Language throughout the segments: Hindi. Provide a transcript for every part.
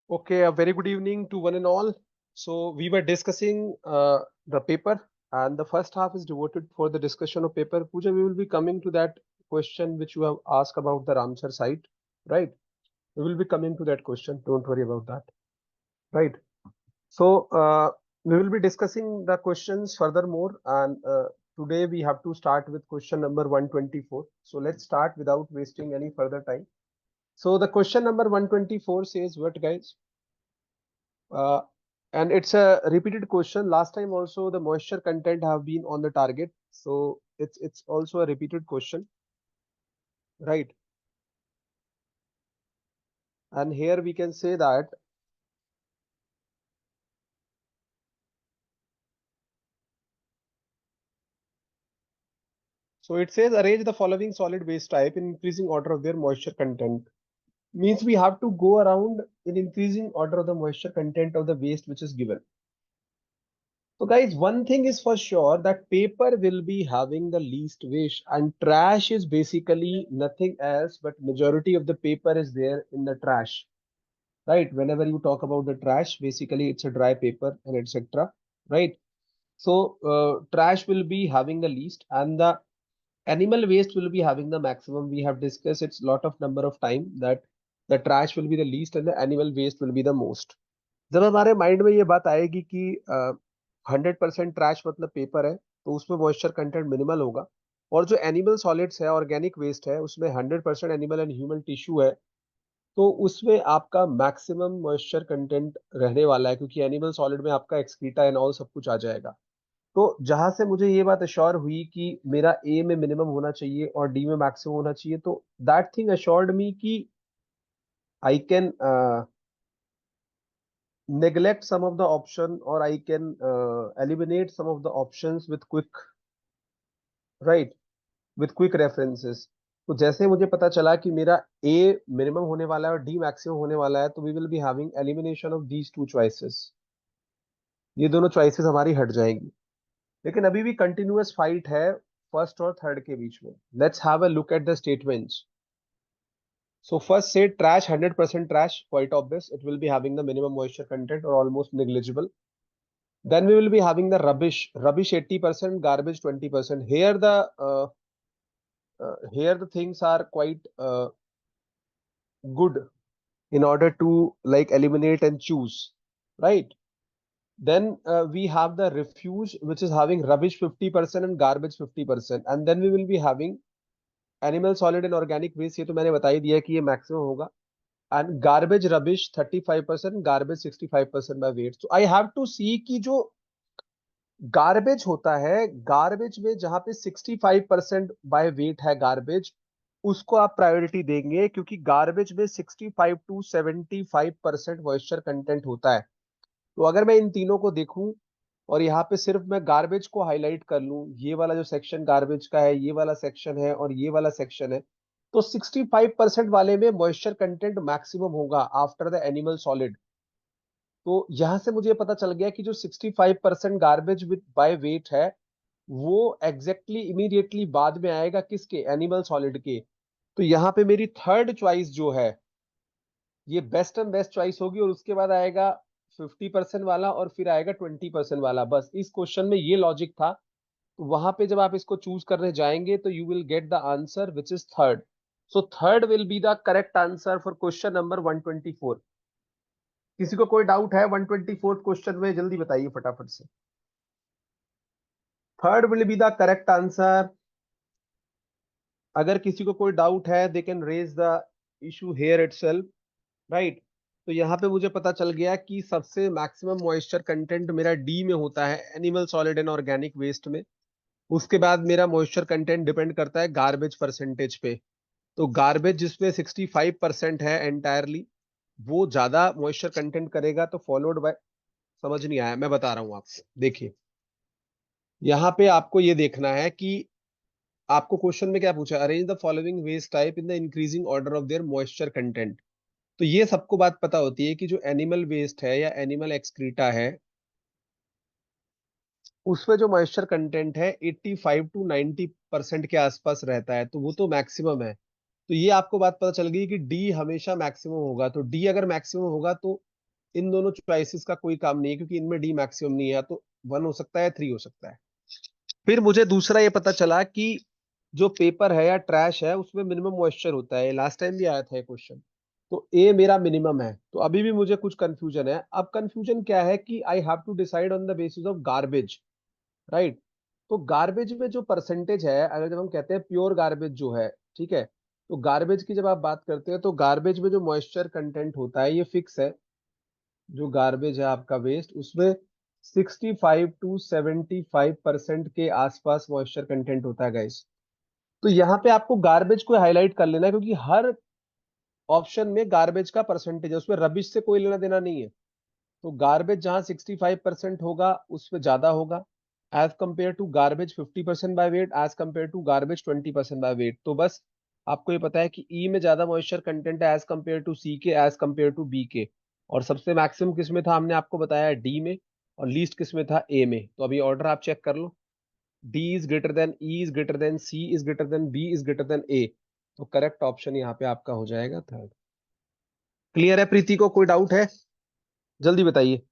Okay, a very good evening to one and all. So we were discussing the paper, and the first half is devoted for the discussion of paper. Pooja, we will be coming to that question which you have asked about the Ramsar site, right? We will be coming to that question. Don't worry about that, right? So we will be discussing the questions furthermore, and today we have to start with question number 124. So let's start without wasting any further time. So the question number 124 says what, guys? Uh, and it's a repeated question. Last time also the moisture content have been on the target. So it's also a repeated question, right? And here we can say that, so it says arrange the following solid waste type in increasing order of their moisture content. Means we have to go around in increasing order of the moisture content of the waste which is given. So guys, one thing is for sure that paper will be having the least waste, and trash is basically nothing else but majority of the paper is there in the trash, right? Whenever you talk about the trash, basically it's a dry paper and etc., right? So trash will be having the least, and the animal waste will be having the maximum. We have discussed it's lot of number of time that the trash will be the least and the animal waste will be the most. जब हमारे माइंड में ये बात आएगी कि 100% ट्रैश मतलब पेपर है, तो उसमें मॉइस्चर कंटेंट मिनिमल होगा, और जो एनिमल सॉलिड्स है, ऑर्गेनिक वेस्ट है, उसमें 100% एनिमल एंड ह्यूमन टिश्यू है, तो उसमें आपका मैक्सिमम मॉइस्चर कंटेंट रहने वाला है, क्योंकि एनिमल सॉलिड में आपका एक्सक्रीटा एंड ऑल सब कुछ आ जाएगा। तो जहां से मुझे ये बात अश्योर हुई कि मेरा ए में मिनिमम होना चाहिए और डी में मैक्सिमम होना चाहिए, तो दैट थिंग अश्योर्ड मी कि I can neglect some of the option, or I can eliminate some of the options with quick, right, with quick references. तो जैसे मुझे पता चला कि मेरा A मिनिमम होने वाला है और D मैक्सिमम होने वाला है, तो we will be having elimination of these two choices. ये दोनों चॉइसेस हमारी हट जाएंगी, लेकिन अभी भी कंटिन्यूअस फाइट है फर्स्ट और थर्ड के बीच में। Let's have a look at the statements. So first say trash, 100% trash, quite obvious. It will be having the minimum moisture content or almost negligible. Then we will be having the rubbish 80%, garbage 20%. Here the things are quite good in order to like eliminate and choose, right? Then we have the refuse, which is having rubbish 50% and garbage 50%, and then we will be having animal solid and organic waste. ये तो मैंने बता ही दिया कि ये maximum होगा, and garbage rubbish 35%, garbage 65% by weight. So I have to see कि जो गार्बेज होता है, गार्बेज में जहां पे 65% बाय वेट है गार्बेज, उसको आप प्रायोरिटी देंगे, क्योंकि गार्बेज में 65 टू 75% मॉइस्चर कंटेंट होता है। तो अगर मैं इन तीनों को देखूं और यहाँ पे सिर्फ मैं गार्बेज को हाईलाइट कर लूं, ये वाला जो सेक्शन गार्बेज का है, ये वाला सेक्शन है और ये वाला सेक्शन है, तो 65% वाले में मॉइस्चर कंटेंट मैक्सिमम होगा आफ्टर द एनिमल सॉलिड। तो यहां से मुझे पता चल गया कि जो 65% गार्बेज विद बाय वेट है, वो एग्जैक्टली इमीडिएटली बाद में आएगा किसके, एनिमल सॉलिड के। तो यहाँ पे मेरी थर्ड चॉइस जो है, ये बेस्ट एंड बेस्ट चॉइस होगी, और उसके बाद आएगा 50% वाला और फिर आएगा 20% वाला। बस इस क्वेश्चन में ये लॉजिक था। तो वहां पे जब आप इसको चूज करने जाएंगे तो you will get the answer which is third. So third will be the correct answer for question number 124। किसी को कोई डाउट है 124 क्वेश्चन में? जल्दी बताइए फटाफट से। Third will be the correct answer. अगर किसी को कोई डाउट है they can raise the issue here itself, right? तो यहाँ पे मुझे पता चल गया कि सबसे मैक्सिमम मॉइस्चर कंटेंट मेरा डी में होता है, animal solid and organic waste में। उसके बाद मेरा मॉइस्चर कंटेंट डिपेंड करता है गार्बेज परसेंटेज पे। तो गार्बेज जिसमें 65% है एंटायरली, वो ज्यादा मॉइस्चर कंटेंट करेगा, तो फॉलोड बाय, समझ नहीं आया, मैं बता रहा हूँ आपको। देखिए यहाँ पे आपको ये देखना है कि आपको क्वेश्चन में क्या पूछा, arrange the following waste type in the increasing order of their moisture content. तो ये सबको बात पता होती है कि जो एनिमल वेस्ट है या एनिमल एक्सक्रीटा है, उसमें जो मॉइस्चर कंटेंट है 85 टू 90% के आसपास रहता है, तो वो तो मैक्सिमम है। तो ये आपको बात पता चल गई कि डी हमेशा मैक्सिमम होगा। तो डी अगर मैक्सिमम होगा तो इन दोनों चॉइसेस का कोई काम नहीं है, क्योंकि इनमें डी मैक्सिमम नहीं है, या तो 1 हो सकता है, 3 हो सकता है। फिर मुझे दूसरा ये पता चला कि जो पेपर है या ट्रैश है उसमें मिनिमम मॉइस्चर होता है, लास्ट टाइम भी आया था ये क्वेश्चन। तो ए मेरा मिनिमम है, तो अभी भी मुझे कुछ कंफ्यूजन है। अब कंफ्यूजन क्या है कि I have to decide on the basis of garbage, right. तो गार्बेज में जो परसेंटेज है, अगर जब हम कहते हैं प्योर गार्बेज जो है, ठीक है, तो गार्बेज की जब आप बात करते हैं तो गार्बेज में जो मॉइस्चर कंटेंट होता है ये फिक्स है। जो गार्बेज है आपका वेस्ट, उसमें 65 to 75% के आसपास मॉइस्चर कंटेंट होता है गाइस। तो यहाँ पे आपको गार्बेज को हाईलाइट कर लेना है, क्योंकि हर ऑप्शन में गार्बेज का परसेंटेज है, उसमें रबिश से कोई लेना देना नहीं है। तो गार्बेज जहां 65% होगा उसमें ज्यादा होगा, as compare to garbage 50% by weight, as compare to garbage 20% by weight. तो बस आपको ये पता है कि ई में ज्यादा मॉइस्चर कंटेंट है एज कंपेयर टू सी के, एज कंपेयर टू बी के। और सबसे मैक्सिमम किस में था, हमने आपको बताया डी में, और लीस्ट किस में था, ए में। तो अभी ऑर्डर आप चेक कर लो, D is greater than E is greater than C is greater than B is greater than A. तो करेक्ट ऑप्शन यहाँ पे आपका हो जाएगा थर्ड। क्लियर है प्रीति को, कोई डाउट है? जल्दी बताइए।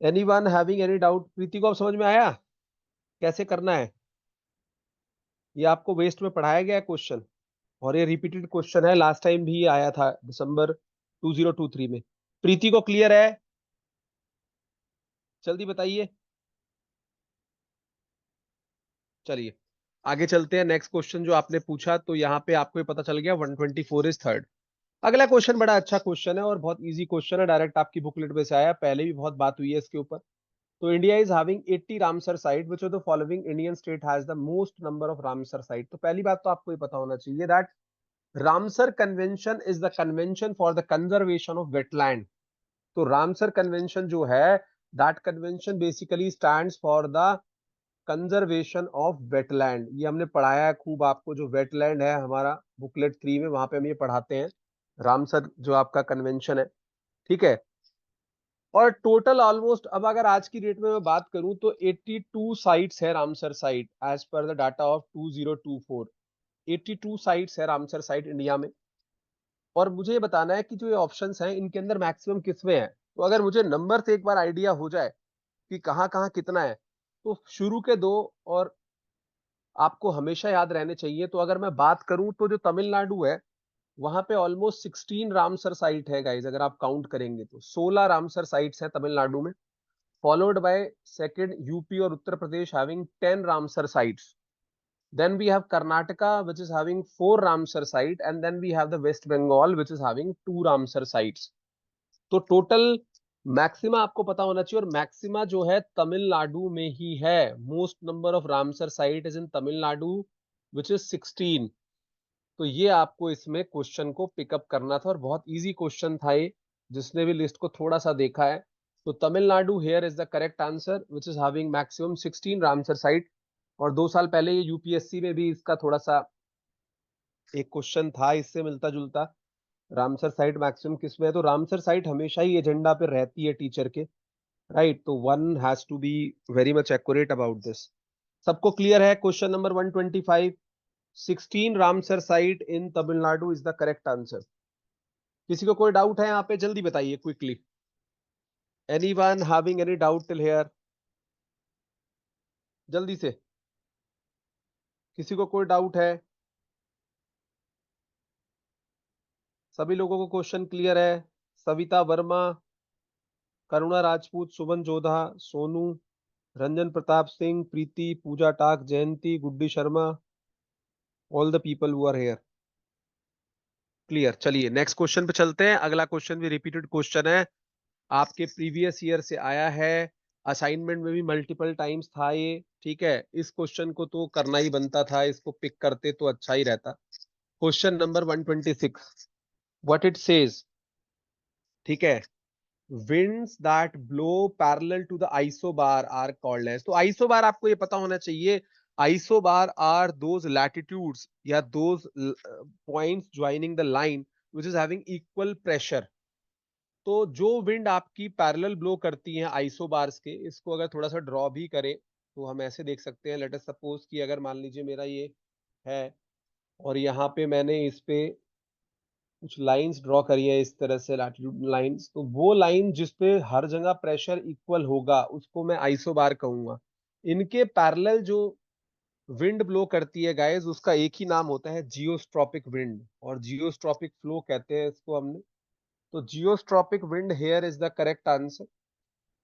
Anyone having any doubt? Preeti को अब समझ में आया कैसे करना है? ये आपको वेस्ट में पढ़ाया गया है क्वेश्चन, और ये रिपीटेड क्वेश्चन है, लास्ट टाइम भी आया था दिसंबर 2023 में। प्रीति को क्लियर है? जल्दी बताइए। चलिए आगे चलते हैं। नेक्स्ट क्वेश्चन जो आपने पूछा, तो यहाँ पे आपको ये पता चल गया 124 इज थर्ड। अगला क्वेश्चन बड़ा अच्छा क्वेश्चन है और बहुत इजी क्वेश्चन है, डायरेक्ट आपकी बुकलेट में से आया, पहले भी बहुत बात हुई है इसके ऊपर। तो India is having 80 Ramsar site, which of the following Indian state has the most number of Ramsar site? तो पहली बात तो आपको ये पता होना चाहिए that Ramsar convention is the convention for the conservation of wetland. तो रामसर कन्वेंशन जो है, that convention basically stands for the conservation of wetland. ये हमने पढ़ाया है खूब आपको, जो वेटलैंड है हमारा बुकलेट 3 में, वहां पे हम ये पढ़ाते हैं रामसर जो आपका कन्वेंशन है, ठीक है। और टोटल ऑलमोस्ट, अब अगर आज की डेट में मैं बात करूं तो 82 साइट्स है Ramsar site, as per the data of 2024। 82 sites है रामसर साइट इंडिया में। और मुझे ये बताना है कि जो ये ऑप्शंस हैं इनके अंदर मैक्सिमम किसमें है। तो अगर मुझे नंबर से एक बार आइडिया हो जाए कि कहाँ कहाँ कितना है, तो शुरू के दो और आपको हमेशा याद रहने चाहिए। तो अगर मैं बात करूं तो जो तमिलनाडु है, वहां पे ऑलमोस्ट 16 रामसर साइट है गाइज, अगर आप काउंट करेंगे तो 16 रामसर साइट्स है तमिलनाडु में। followed by second UP or Uttar Pradesh having 10 Ramsar sites. Then we have Karnataka, which is having 4 Ramsar sites, and then we have the West Bengal, which is having 2 Ramsar sites. तो टोटल मैक्सिमा आपको पता होना चाहिए, और मैक्सिमा जो है तमिलनाडु में ही है। Most number of Ramsar site is in Tamil Nadu, which is 16। तो ये आपको इसमें क्वेश्चन को पिकअप करना था, और बहुत इजी क्वेश्चन था ये, जिसने भी लिस्ट को थोड़ा सा देखा है। तो Tamil Nadu hair is the correct answer, which is having maximum 16 Ramsar site. और 2 साल पहले ये यूपीएससी में भी इसका थोड़ा सा एक क्वेश्चन था इससे मिलता जुलता, रामसर साइट मैक्सिमम किस में है। तो रामसर साइट हमेशा ही एजेंडा पे रहती है टीचर के, राइट। तो one has to be very much accurate about this. सबको क्लियर है? Question number 125, 16 Ramsar site in Tamil Nadu is the correct answer. किसी को कोई डाउट है यहाँ पे? जल्दी बताइए quickly. Anyone having any doubt till here? जल्दी से, किसी को कोई डाउट है? सभी लोगों को क्वेश्चन क्लियर है? Savita Verma, Karuna Rajput, Suman Jodha, Sonu, Ranjan Pratap Singh, Preeti, Pooja Tak, Jayanti, Guddi Sharma, all the people who are here. Clear. चलिए नेक्स्ट क्वेश्चन पे चलते हैं। अगला क्वेश्चन भी रिपीटेड क्वेश्चन है, आपके प्रीवियस ईयर से आया है, असाइनमेंट में भी मल्टीपल टाइम्स था ये, ठीक है। इस क्वेश्चन को तो करना ही बनता था, इसको पिक करते तो अच्छा ही रहता। Question number 126, what it says, ठीक है। winds that blow parallel to the isobar are called as। तो isobar आपको ये पता होना चाहिए, isobar are those latitudes या those points joining the line which is having equal pressure। तो जो विंड आपकी पैरेलल ब्लो करती हैं आइसोबार्स के, इसको अगर थोड़ा सा ड्रॉ भी करें तो हम ऐसे देख सकते हैं। लेट अस सपोज कि अगर मान लीजिए मेरा ये है, और यहाँ पे मैंने इस पे कुछ लाइंस ड्रॉ करिए इस तरह से, लैटिट्यूड लाइंस, तो वो लाइन जिसपे हर जगह प्रेशर इक्वल होगा उसको मैं आइसोबार कहूंगा। इनके पैरेलल जो विंड ब्लो करती है गाइस, उसका एक ही नाम होता है जियोस्ट्रॉपिक विंड, और जियोस्ट्रॉपिक फ्लो कहते हैं इसको हमने। तो geostrophic wind here is the correct answer,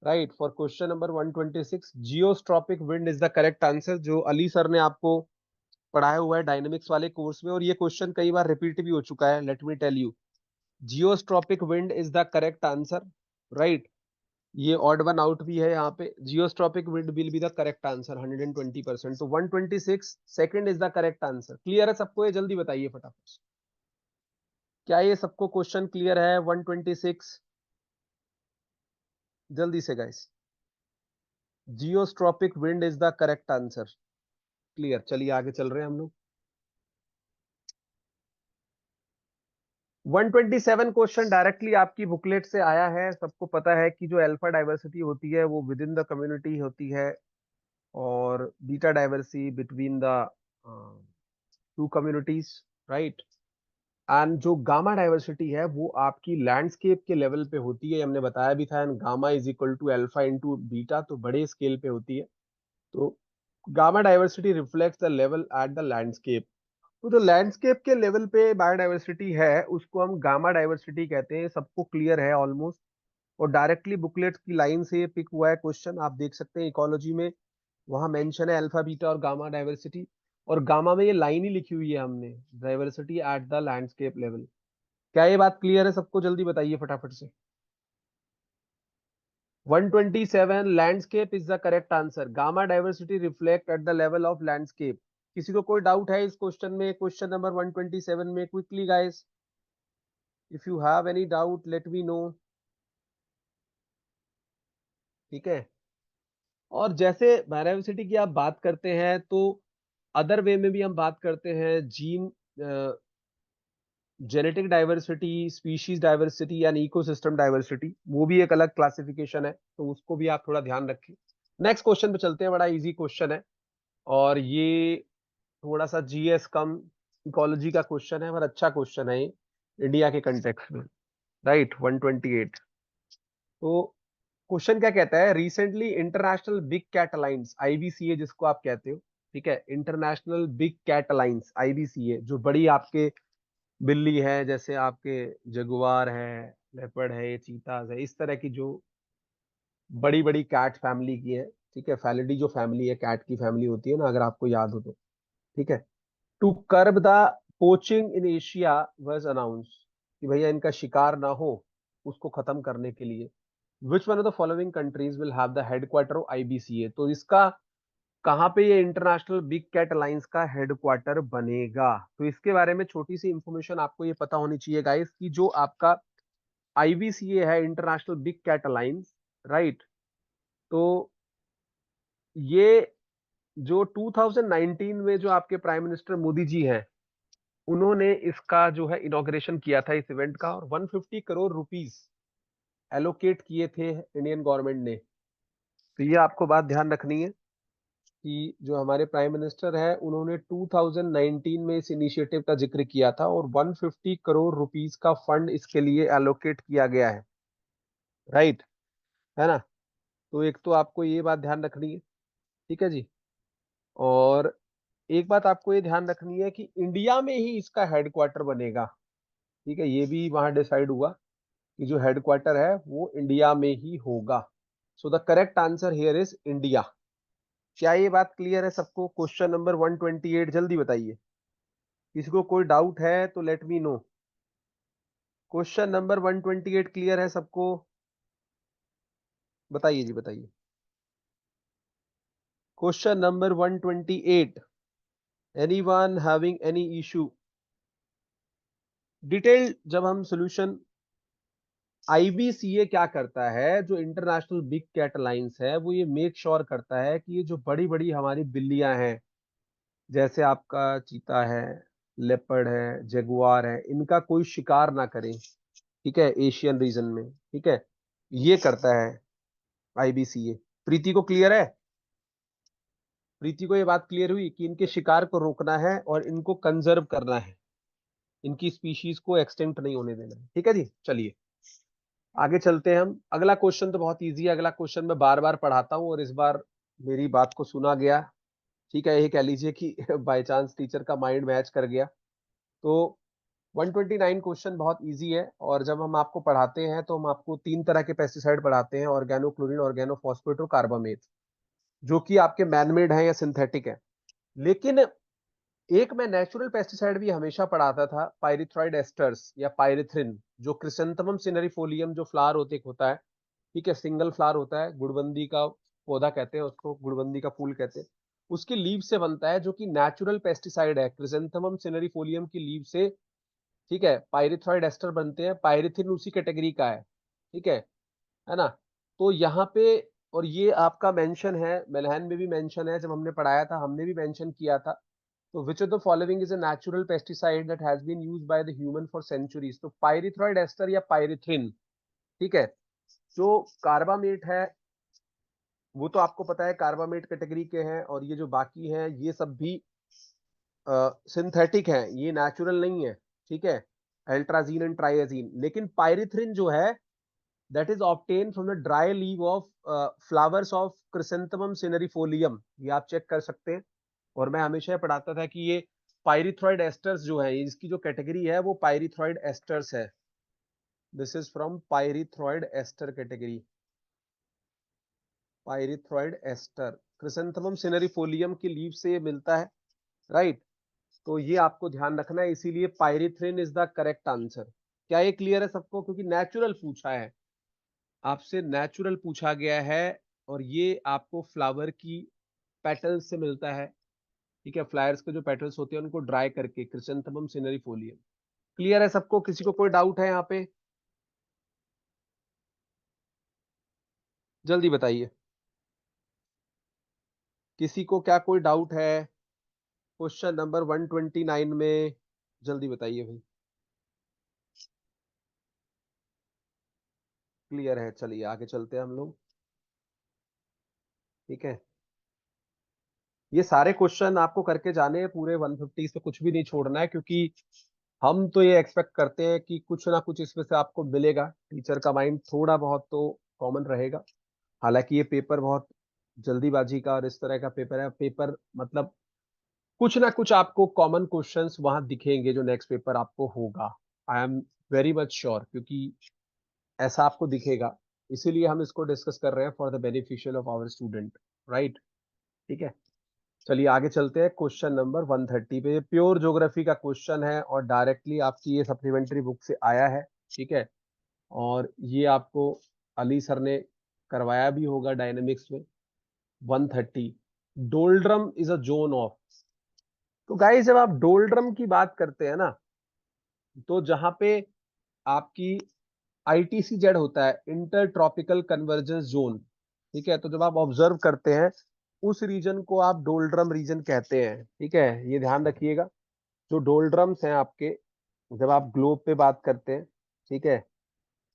right, for question number 126 geostrophic wind is the correct answer, जो अली सर ने आपको पढ़ाया हुआ है डायनेमिक्स वाले कोर्स में, और ये क्वेश्चन कई बार रिपीट भी हो चुका है। Let me tell you, geostrophic wind is the correct answer, right. ये ऑड वन आउट भी है यहाँ पे, geostrophic wind will be the correct answer 120%। तो 126 second is the correct answer. Clear है सबको? ये जल्दी बताइए फटाफट से। क्या ये सबको क्वेश्चन क्लियर है? 126 जल्दी से guys. Geostrophic wind is the correct answer. Clear, चलिए आगे चल रहे हैं हम लोग। 127 क्वेश्चन डायरेक्टली आपकी बुकलेट से आया है। सबको पता है कि जो अल्फा डाइवर्सिटी होती है वो विद इन द कम्युनिटी होती है, और beta diversity between the two communities, right. And जो गामा डाइवर्सिटी है वो आपकी लैंडस्केप के लेवल पे होती है, हमने बताया भी था, and gamma is equal to alpha into beta, तो बड़े स्केल पे होती है। तो gamma diversity reflects the level at the landscape. तो जो लैंडस्केप के लेवल पे बायोडाइवर्सिटी है उसको हम गामा डाइवर्सिटी कहते हैं। सबको क्लियर है ऑलमोस्ट? और डायरेक्टली बुकलेट की लाइन से पिक हुआ है क्वेश्चन, आप देख सकते हैं इकोलॉजी में वहां मेंशन है अल्फा बीटा और गामा डाइवर्सिटी, और गामा में ये लाइन ही लिखी हुई है हमने, diversity eight the landscape level. क्या ये बात क्लियर है सबको? जल्दी बताइए फटाफट से। 127 landscape is the correct answer. Gamma diversity reflect at the level of landscape. किसी को कोई डाउट है इस क्वेश्चन में, क्वेश्चन नंबर 127 में? Quickly guys, if you have any doubt let me know. ठीक है। और जैसे डाइवर्सिटी की आप बात करते हैं तो अदर वे में भी हम बात करते हैं, gene genetic diversity, species diversity यानी इकोसिस्टम डाइवर्सिटी, वो भी एक अलग क्लासिफिकेशन है, तो उसको भी आप थोड़ा ध्यान रखें। नेक्स्ट क्वेश्चन पे चलते हैं, बड़ा इजी क्वेश्चन है, और ये थोड़ा सा जीएस कम इकोलॉजी का क्वेश्चन है, पर अच्छा क्वेश्चन है ये इंडिया के कंटेक्स्ट में, राइट। 128। तो क्वेश्चन क्या कहता है, recently International big cat Alliance IBCA जिसको आप कहते हो, ठीक है, international big cat Alliance IBCA, जो बड़ी आपके बिल्ली है, जैसे आपके जगुआर है, लेपर्ड है, चीताज है, इस तरह की जो बड़ी बड़ी कैट फैमिली की है, ठीक है, फैलिडी जो फैमिली है, कैट की फैमिली होती है ना, अगर आपको याद हो तो, ठीक है। To curb the poaching in Asia was announce, कि भैया इनका शिकार ना हो, उसको खत्म करने के लिए which one of the following countries will have the headquarter of IBCA. तो इसका कहाँ पे ये इंटरनेशनल बिग कैट अलायंस का हेडक्वार्टर बनेगा? तो इसके बारे में छोटी सी इंफॉर्मेशन आपको ये पता होनी चाहिए गाइस, कि जो आपका आईबीसीए है, international big cat alliance, right, तो ये जो 2019 में जो आपके प्राइम मिनिस्टर मोदी जी हैं, उन्होंने इसका जो है इनॉग्रेशन किया था इस इवेंट का, और 150 करोड़ रुपीस एलोकेट किए थे इंडियन गवर्नमेंट ने। तो ये आपको बात ध्यान रखनी है कि जो हमारे प्राइम मिनिस्टर है उन्होंने 2019 में इस इनिशिएटिव का जिक्र किया था, और 150 करोड़ रुपीस का फंड इसके लिए एलोकेट किया गया है, राइट, है ना। तो एक तो आपको ये बात ध्यान रखनी है, ठीक है जी। और एक बात आपको ये ध्यान रखनी है कि इंडिया में ही इसका हेडक्वार्टर बनेगा, ठीक है, ये भी वहां डिसाइड हुआ कि जो हेडक्वार्टर है वो इंडिया में ही होगा। So the correct answer here is India. क्या ये बात क्लियर है सबको? क्वेश्चन नंबर 128 जल्दी बताइए। किसी को कोई डाउट है तो let me know. Question number 128 clear है सबको? बताइए जी, बताइए। Question number 128, anyone having any issue? Detail जब हम सॉल्यूशन, आईबीसीए क्या करता है, जो इंटरनेशनल बिग कैट अलायंस है, वो ये मेक श्योर करता है कि ये जो बड़ी बड़ी हमारी बिल्लियां हैं, जैसे आपका चीता है, लेपर्ड है, जगुआर है, इनका कोई शिकार ना करें, ठीक है, एशियन रीजन में, ठीक है, ये करता है आईबीसीए। प्रीति को क्लियर है? प्रीति को ये बात क्लियर हुई कि इनके शिकार को रोकना है और इनको कंजर्व करना है? इनकी स्पीशीज को एक्सटिंक्ट नहीं होने देना है। ठीक है जी, चलिए आगे चलते हैं हम। अगला क्वेश्चन तो बहुत इजी है, अगला क्वेश्चन मैं बार बार पढ़ाता हूँ और इस बार मेरी बात को सुना गया। ठीक है, ये कह लीजिए कि बाय चांस टीचर का माइंड मैच कर गया। तो 129 क्वेश्चन बहुत इजी है, और जब हम आपको पढ़ाते हैं तो हम आपको तीन तरह के पेस्टिसाइड पढ़ाते हैं, ऑर्गेनो क्लोरीन, ऑर्गेनो फॉस्फेट और कार्बामेट, जो कि आपके मैनमेड है या सिंथेटिक है। लेकिन एक मैं नेचुरल पेस्टिसाइड भी हमेशा पढ़ाता था, पाइरिथ्रॉइड एस्टर्स या पाइरिथ्रिन, जो क्रिसेंथेमम सिनेरिफोलियम जो फ्लावर होता है, ठीक है, सिंगल फ्लावर होता है, गुड़बंदी का पौधा कहते हैं उसको, गुड़बंदी का फूल कहते हैं, उसकी लीव से बनता है, जो कि नेचुरल पेस्टिसाइड है। क्रिसेंथेमम सिनेरिफोलियम की लीव से, ठीक है, पाइरिथ्रॉइड एस्टर बनते हैं। पाइरिथिन उसी कैटेगरी का है, ठीक है ना। तो यहाँ पे, और ये आपका मेंशन है, मेलहन में भी मेंशन है, जब हमने पढ़ाया था हमने भी मेंशन किया था। तो which of the following is a natural pesticide that has been used by the human for centuries? तो पाइरिथ्रॉइड एस्टर या पाइरिथ्रिन, ठीक है। जो कार्बामेट है वो तो आपको पता है कार्बामेट कैटेगरी के हैं, और ये जो बाकी हैं ये सब भी सिंथेटिक है, ये नेचुरल नहीं है, ठीक है, अल्ट्राजीन एंड ट्राइजीन। लेकिन पाइरिथ्रिन जो है, that is obtain from the dry leave of flowers of chrysanthemum cinerariifolium, ये आप चेक कर सकते हैं। और मैं हमेशा पढ़ाता था कि ये पाइरिथ्रॉइड एस्टर्स जो है, इसकी जो कैटेगरी है वो पाइरिथ्रॉइड एस्टर्स है। This is from pyrethroid ester category, pyrethroid ester chrysanthemum cinerariifolium की लीव से ये मिलता है, राइट। तो ये आपको ध्यान रखना है, इसीलिए पाइरिथ्रिन इज द करेक्ट आंसर। क्या ये क्लियर है सबको? क्योंकि नेचुरल पूछा है आपसे, नेचुरल पूछा गया है, और ये आपको फ्लावर की पेटल्स से मिलता है, ठीक है। फ्लावर्स के जो पेटल्स होते हैं उनको ड्राई करके, क्रिसेंथेमम सिनेरिफोलियम। क्लियर है सबको? किसी को कोई डाउट है यहाँ पे? जल्दी बताइए, किसी को क्या कोई डाउट है क्वेश्चन नंबर 129 में? जल्दी बताइए भाई। क्लियर है, चलिए आगे चलते हैं हम लोग, ठीक है। ये सारे क्वेश्चन आपको करके जाने हैं पूरे 150 से, कुछ भी नहीं छोड़ना है, क्योंकि हम तो ये एक्सपेक्ट करते हैं कि कुछ ना कुछ इसमें से आपको मिलेगा। टीचर का माइंड थोड़ा बहुत तो कॉमन रहेगा। हालांकि ये पेपर बहुत जल्दीबाजी का और इस तरह का पेपर है, पेपर मतलब कुछ ना कुछ आपको कॉमन क्वेश्चंस वहां दिखेंगे जो नेक्स्ट पेपर आपको होगा। I am very much sure, क्योंकि ऐसा आपको दिखेगा। इसीलिए हम इसको डिस्कस कर रहे हैं for the beneficial of our student, right. ठीक है, चलिए आगे चलते हैं। क्वेश्चन नंबर 130 पे, प्योर ज्योग्राफी का क्वेश्चन है और डायरेक्टली आपकी ये सप्लीमेंट्री बुक से आया है, ठीक है। और ये आपको अली सर ने करवाया भी होगा डायनेमिक्स में। 130, doldrum is a zone of. तो गाइस जब आप डोल्ड्रम की बात करते हैं ना, तो जहां पे आपकी ITCZ होता है, इंटर ट्रॉपिकल कन्वर्जेंस जोन, ठीक है। तो जब आप ऑब्जर्व करते हैं उस रीजन को आप डोल्ड्रम रीजन कहते हैं, ठीक है, ये ध्यान रखिएगा। जो डोल्ड्रम्स हैं आपके, जब आप ग्लोब पे बात करते हैं, ठीक है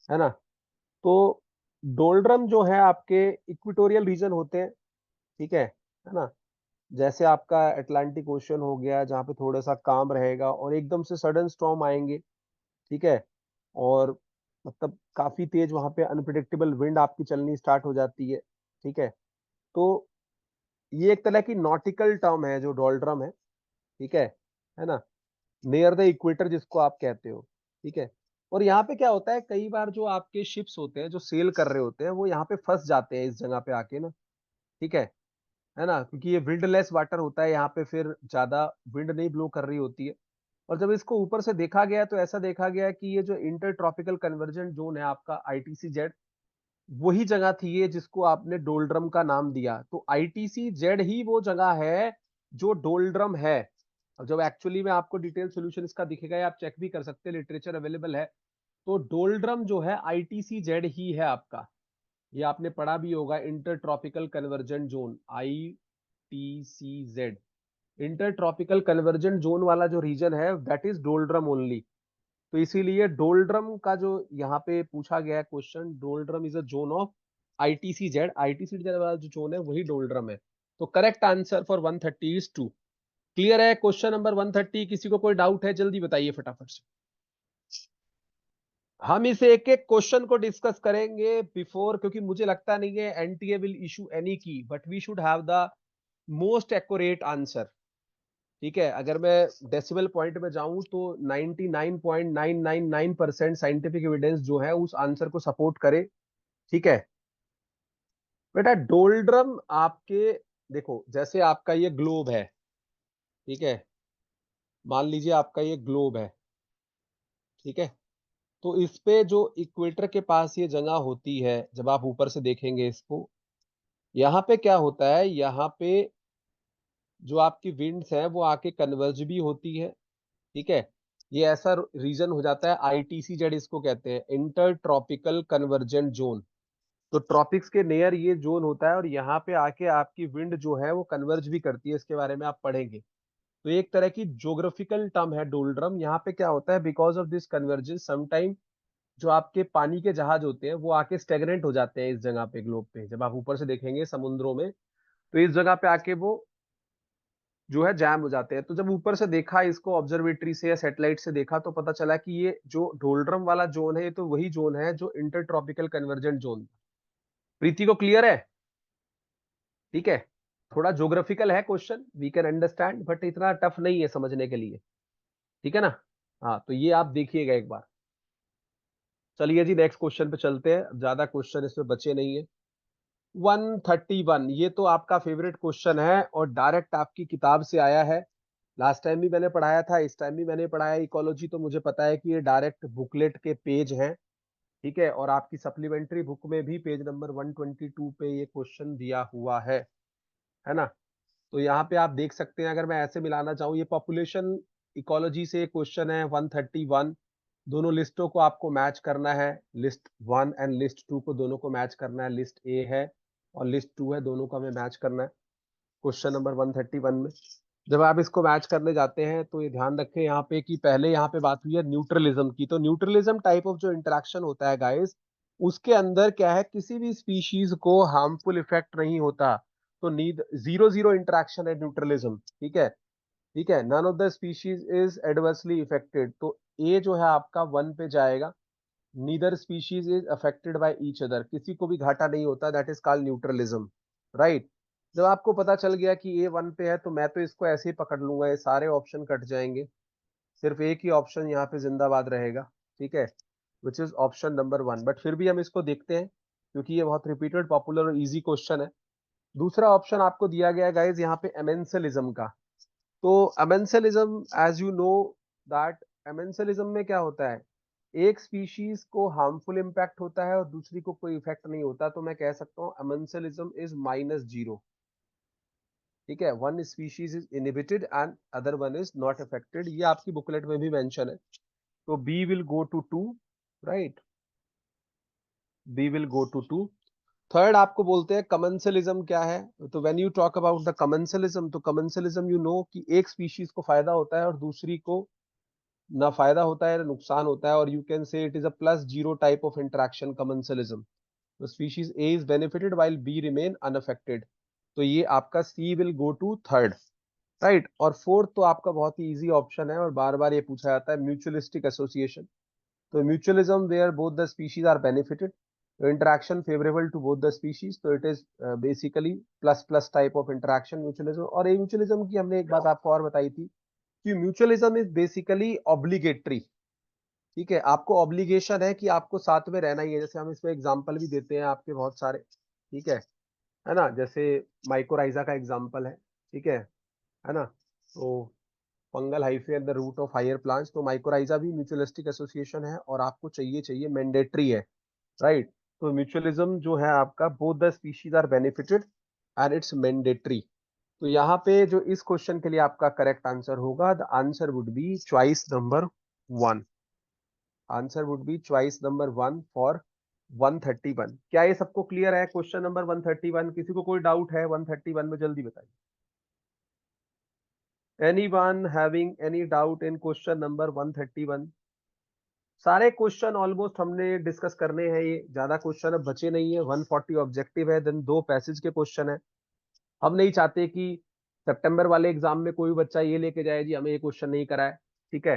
ना, तो डोल्ड्रम जो है आपके इक्वेटोरियल रीजन होते हैं, ठीक है ना। जैसे आपका अटलांटिक ओशन हो गया, जहाँ पे थोड़ा सा काम रहेगा और एकदम से सडन स्टॉर्म आएंगे, ठीक है। और मतलब काफी तेज वहां पे अनप्रिडिक्टेबल विंड आपकी चलनी स्टार्ट हो जाती है, ठीक है। तो ये एक तरह की नॉटिकल टर्म है जो डोल्ड्रम है, ठीक है ना, नियर द इक्वेटर जिसको आप कहते हो, ठीक है। और यहाँ पे क्या होता है, कई बार जो आपके शिप्स होते हैं जो सेल कर रहे होते हैं वो यहाँ पे फंस जाते हैं इस जगह पे आके ना, ठीक है ना, क्योंकि ये विंडलेस वाटर होता है यहाँ पे, फिर ज्यादा विंड नहीं ब्लो कर रही होती है। और जब इसको ऊपर से देखा गया तो ऐसा देखा गया कि ये जो इंटर ट्रॉपिकल कन्वर्जेंट जोन है आपका ITCZ, वही जगह थी ये जिसको आपने डोल्ड्रम का नाम दिया। तो ITCZ ही वो जगह है जो डोल्ड्रम है। अब जब एक्चुअली में आपको डिटेल सोल्यूशन इसका दिखेगा, या आप चेक भी कर सकते हैं, लिटरेचर अवेलेबल है। तो डोल्ड्रम जो है ITCZ ही है आपका। ये आपने पढ़ा भी होगा, inter tropical convergent zone, ITCZ। Inter tropical convergent zone वाला जो रीजन है दैट इज डोल्ड्रम ओनली। तो इसीलिए डोल्ड्रम का जो यहाँ पे पूछा गया है question, doldrum is a zone of ITCZ। ITCZ वाला जो जोन है वही डोल्ड्रम है। तो correct answer for 130 is 2। Clear है क्वेश्चन नंबर 130? किसी को कोई डाउट है जल्दी बताइए फटाफट से। हम इस एक एक क्वेश्चन को डिस्कस करेंगे बिफोर, क्योंकि मुझे लगता नहीं है NTA will issue any key, but we should have the most accurate answer. ठीक है, अगर मैं डेसिमल पॉइंट में जाऊं तो 99.999% साइंटिफिक एविडेंस जो है उस आंसर को सपोर्ट करे। ठीक है बेटा, डोल्ड्रम आपके, देखो जैसे आपका ये ग्लोब है, ठीक है, मान लीजिए आपका ये ग्लोब है, ठीक है, तो इस पे जो इक्वेटर के पास ये जगह होती है, जब आप ऊपर से देखेंगे इसको, यहाँ पे क्या होता है, यहाँ पे जो आपकी विंड्स है वो आके कन्वर्ज भी होती है। ठीक है, ये ऐसा रीजन हो जाता है, ITCZ इसको कहते हैं, इंटर ट्रॉपिकल कन्वर्जेंट जोन। तो ट्रॉपिक्स के नियर ये जोन होता है और यहाँ पे आके आपकी विंड जो है वो कन्वर्ज भी करती है, इसके बारे में आप पढ़ेंगे। तो एक तरह की ज्योग्राफिकल टर्म है डोल्ड्रम। यहाँ पे क्या होता है, because of this convergence sometime जो आपके पानी के जहाज होते हैं वो आके स्टेगनेंट हो जाते हैं इस जगह पे, ग्लोब पे, जब आप ऊपर से देखेंगे समुद्रों में, तो इस जगह पे आके वो जो है जैम हो जाते हैं। तो जब ऊपर से देखा इसको ऑब्जर्वेटरी से या सैटेलाइट से देखा तो पता चला कि ये जो डोल्ड्रम वाला जोन है ये तो वही जोन है जो inter tropical convergent zone. Preeti को क्लियर है? ठीक है, थोड़ा ज्योग्राफिकल है question, we can understand, but इतना टफ नहीं है समझने के लिए। ठीक है ना? हाँ, तो ये आप देखिएगा एक बार। चलिए जी नेक्स्ट क्वेश्चन पे चलते हैं, ज्यादा क्वेश्चन इसमें बचे नहीं है। 131, ये तो आपका फेवरेट क्वेश्चन है और डायरेक्ट आपकी किताब से आया है। लास्ट टाइम भी मैंने पढ़ाया था, इस टाइम भी मैंने पढ़ाया इकोलॉजी, तो मुझे पता है कि ये डायरेक्ट बुकलेट के पेज हैं। ठीक है, और आपकी सप्लीमेंट्री बुक में भी पेज नंबर 122 पे ये क्वेश्चन दिया हुआ है ना? तो यहाँ पे आप देख सकते हैं, अगर मैं ऐसे मिलाना चाहूँ, ये पॉपुलेशन इकोलॉजी से क्वेश्चन है 131। दोनों लिस्टों को आपको मैच करना है, लिस्ट 1 एंड लिस्ट 2 को दोनों को मैच करना है, लिस्ट ए है और लिस्ट 2 है, दोनों का हमें मैच करना है क्वेश्चन नंबर 131 में। जब आप इसको मैच करने जाते हैं तो ये ध्यान रखें यहाँ पे कि पहले यहाँ पे बात हुई है न्यूट्रलिज्म की। तो न्यूट्रलिज्म टाइप ऑफ जो इंटरेक्शन होता है गाइस, उसके अंदर क्या है, किसी भी स्पीशीज को हार्मफुल इफेक्ट नहीं होता। तो नीड जीरो जीरो इंटरेक्शन है न्यूट्रलिज्म। ठीक है, ठीक है, none of the species is adversely affected, तो ए जो है आपका 1 पे जाएगा। Neither species is affected by each other, किसी को भी घाटा नहीं होता, that is called neutralism. Right, जब आपको पता चल गया कि ए 1 पे है तो मैं तो इसको ऐसे ही पकड़ लूंगा, ये सारे ऑप्शन कट जाएंगे, सिर्फ एक ही ऑप्शन यहाँ पे जिंदाबाद रहेगा। ठीक है, which is option number 1। But फिर भी हम इसको देखते हैं क्योंकि ये बहुत रिपीटेड पॉपुलर और इजी क्वेश्चन है। दूसरा ऑप्शन आपको दिया गया है गाइज यहाँ पे एमेंसलिज्म का। तो amensalism, as you know that, amensalism में क्या होता है, एक स्पीशीज को हार्मफुल इम्पैक्ट होता है और दूसरी को कोई इफेक्ट नहीं होता, तो मैं कह सकता हूँ अमेंसलिज्म इज -0। ठीक है, one species is inhibited and other one is not affected, ये आपकी बुकलेट में भी मेंशन है। तो B will go to 2, right, B will go to 2। Third आपको बोलते हैं कमेंसलिज्म क्या है। तो when you talk about the commensalism, तो कमेंसलिज्म यू नो कि एक स्पीशीज को फायदा होता है और दूसरी को ना फायदा होता है ना नुकसान होता है, और you can say it is a +0 type of interaction commensalism. तो species A is benefited while B remain unaffected, तो ये आपका C will go to third. Right, और फोर्थ तो आपका बहुत ही इजी ऑप्शन है और बार बार ये पूछा जाता है, म्यूचुअलिस्टिक एसोसिएशन। तो mutualism where both the species are benefited, interaction favourable to both the species, तो it is basically plus plus type of interaction mutualism. और ये म्यूचुअलिज्म की हमने एक बात आपको और बताई थी कि म्यूचुअलिज्म इज बेसिकली ऑब्लिगेटरी। ठीक है, आपको ऑब्लिगेशन है कि आपको साथ में रहना ही है, जैसे हम इसमें एग्जांपल भी देते हैं आपके बहुत सारे। ठीक है ना, जैसे माइकोराइजा का एग्जांपल है। ठीक है ना? तो fungal hyphae at the root of higher plants, तो माइकोराइजा भी म्यूचुअलिस्टिक एसोसिएशन है और आपको चाहिए चाहिए मैंडेटरी है। राइट, तो म्यूचुअलिज्म जो है आपका, both the species are benefited and it's mandatory. तो यहाँ पे जो इस क्वेश्चन के लिए आपका करेक्ट आंसर होगा, the answer would be choice number 1। Answer would be choice number 1 for 131। क्या ये सबको क्लियर है क्वेश्चन नंबर 131? किसी को कोई डाउट है 131 में, जल्दी बताइए। Anyone having any doubt in question number 131? सारे क्वेश्चन ऑलमोस्ट हमने डिस्कस करने हैं, ये ज्यादा क्वेश्चन अब बचे नहीं है। 140 ऑब्जेक्टिव है, देन 2 पैसेज के क्वेश्चन है। हम नहीं चाहते कि सितंबर वाले एग्जाम में कोई बच्चा ये लेके जाए जी हमें ये क्वेश्चन नहीं करा है, ठीक है,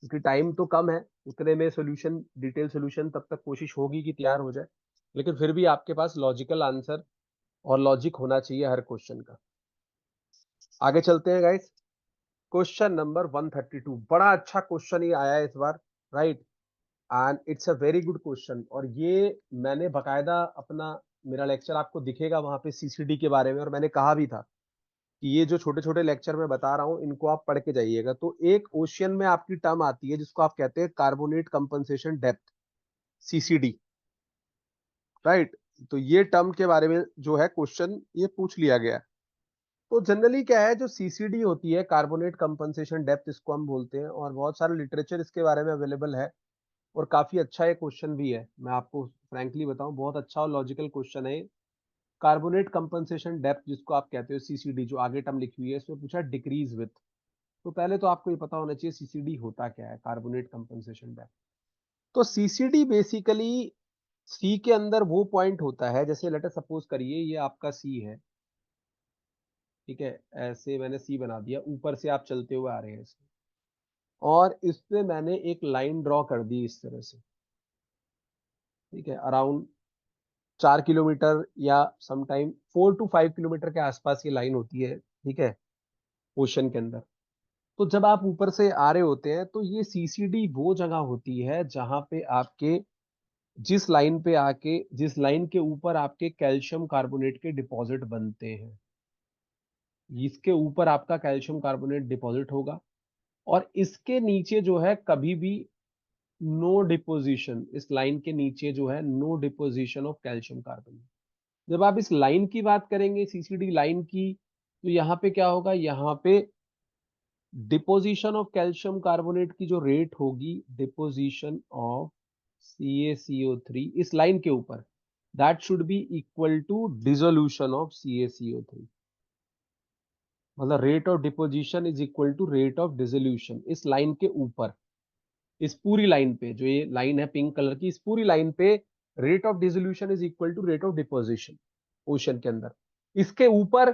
क्योंकि टाइम तो कम है, उतने में सोल्यूशन, डिटेल सोल्यूशन तब तक कोशिश होगी कि तैयार हो जाए, लेकिन फिर भी आपके पास लॉजिकल आंसर और लॉजिक होना चाहिए हर क्वेश्चन का। आगे चलते हैं गाइस। क्वेश्चन नंबर 132, बड़ा अच्छा क्वेश्चन ये आया है इस बार, right, and it's a very good question. और ये मैंने बकायदा अपना, मेरा लेक्चर आपको दिखेगा वहां पे सीसीडी के बारे में, और मैंने कहा भी था कि ये जो छोटे छोटे लेक्चर मैं बता रहा हूँ इनको आप पढ़ के जाइएगा। तो एक ओशियन में आपकी टर्म आती है जिसको आप कहते हैं carbonate compensation depth, CCD, right. तो ये टर्म के बारे में जो है क्वेश्चन ये पूछ लिया गया है। तो जनरली क्या है, जो सीसीडी होती है कार्बोनेट कंपनसेशन डेप्थ इसको हम बोलते हैं, और बहुत सारा लिटरेचर इसके बारे में अवेलेबल है, और काफी अच्छा ये क्वेश्चन भी है। मैं आपको फ्रैंकली बताऊं, बहुत अच्छा और लॉजिकल क्वेश्चन है। कार्बोनेट कंपनसेशन डेप्थ जिसको आप कहते हो सीसीडी, जो आगे टर्म लिखी हुई है इसमें पूछा डिक्रीज विथ। तो पहले तो आपको ये पता होना चाहिए सीसीडी होता क्या है, कार्बोनेट कंपनसेशन डेप्थ। तो सीसीडी बेसिकली सी के अंदर वो पॉइंट होता है, जैसे लेट अस सपोज करिए ये आपका सी है, ठीक है, ऐसे मैंने सी बना दिया, ऊपर से आप चलते हुए आ रहे हैं इसमें, और इसमें मैंने एक लाइन ड्रॉ कर दी इस तरह से, ठीक है, अराउंड 4 किलोमीटर या समटाइम 4 to 5 किलोमीटर के आसपास ये लाइन होती है, ठीक है, ओशन के अंदर। तो जब आप ऊपर से आ रहे होते हैं तो ये सीसीडी वो जगह होती है जहां पे आपके, जिस लाइन के ऊपर आपके कैल्शियम कार्बोनेट के डिपॉजिट बनते हैं, इसके ऊपर आपका कैल्शियम कार्बोनेट डिपॉजिट होगा, और इसके नीचे जो है कभी भी नो डिपोजिशन, इस लाइन के नीचे जो है no deposition of calcium carbonate. जब आप इस लाइन की बात करेंगे, सीसीडी लाइन की, तो यहाँ पे क्या होगा, यहाँ पे डिपोजिशन ऑफ कैल्शियम कार्बोनेट की जो रेट होगी, डिपोजिशन ऑफ CaCO3 इस लाइन के ऊपर, that should be equal to dissolution of CaCO3। मतलब rate of deposition is equal to rate of dissolution इस लाइन के ऊपर, इस पूरी लाइन पे, जो ये लाइन है पिंक कलर की, इस पूरी लाइन पे rate of dissolution is equal to rate of deposition ocean के अंदर। इसके ऊपर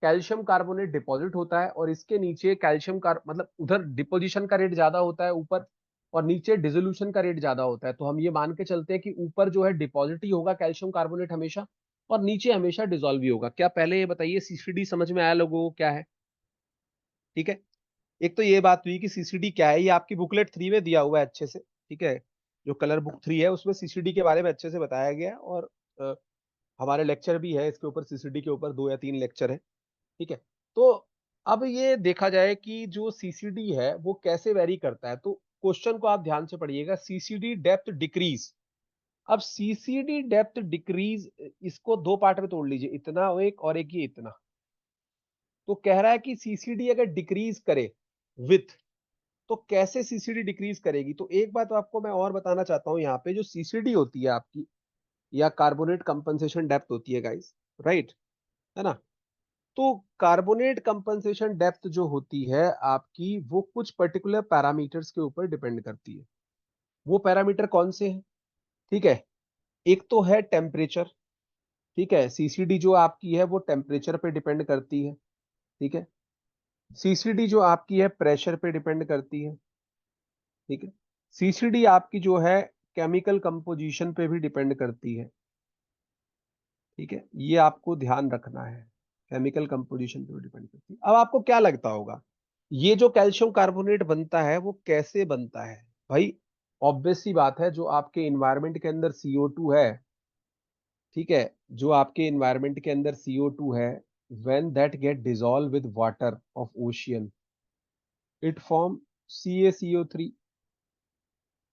कैल्शियम कार्बोनेट डिपॉजिट होता है, और इसके नीचे कैल्शियम कार मतलब उधर डिपोजिशन का रेट ज्यादा होता है ऊपर, और नीचे डिसोल्यूशन का रेट ज्यादा होता है। तो हम ये मान के चलते हैं कि ऊपर जो है डिपॉजिट ही होगा कैल्शियम कार्बोनेट हमेशा, और नीचे हमेशा डिजोल्व ही होगा। क्या पहले ये बताइए सीसीडी समझ में आया लोगों को क्या है? ठीक है, एक तो ये बात हुई कि सीसीडी क्या है, ये आपकी बुकलेट 3 में दिया हुआ है अच्छे से, ठीक है, जो कलर बुक 3 है उसमें सीसीडी के बारे में अच्छे से बताया गया है, और अ, हमारे लेक्चर भी है इसके ऊपर, सीसीडी के ऊपर 2 या 3 लेक्चर है, ठीक है। तो अब ये देखा जाए कि जो सीसीडी है वो कैसे वेरी करता है, तो क्वेश्चन को आप ध्यान से पढ़िएगा, सीसीडी डेप्थ डिक्रीज। अब सीसीडी डेप्थ डिक्रीज, इसको दो पार्ट में तोड़ लीजिए, इतना एक और एक ये इतना। तो कह रहा है कि सीसीडी अगर डिक्रीज करे विथ, तो कैसे सीसीडी डिक्रीज करेगी? तो एक बात आपको मैं और बताना चाहता हूं, यहाँ पे जो सीसीडी होती है आपकी, या कार्बोनेट कंपनसेशन डेप्थ होती है गाइस, राइट, है ना। तो कार्बोनेट कंपनसेशन डेप्थ जो होती है आपकी, वो कुछ पर्टिकुलर पैरामीटर्स के ऊपर डिपेंड करती है। वो पैरामीटर कौन से हैं? ठीक है, एक तो है टेम्परेचर, ठीक है, सीसीडी जो आपकी है वो टेम्परेचर पे डिपेंड करती है, ठीक है। सीसीडी जो आपकी है प्रेशर पे डिपेंड करती है, ठीक है। सीसीडी आपकी जो है केमिकल कंपोजिशन पे भी डिपेंड करती है, ठीक है, ये आपको ध्यान रखना है, केमिकल कंपोजिशन पे भी डिपेंड करती है। अब आपको क्या लगता होगा, ये जो कैल्शियम कार्बोनेट बनता है वो कैसे बनता है? भाई ऑब्वियस सी बात है, जो आपके इन्वायरमेंट के अंदर CO2 है, ठीक है, जो आपके इन्वायरमेंट के अंदर CO2 है, when that get dissolved with water of ocean, it form CaCO3,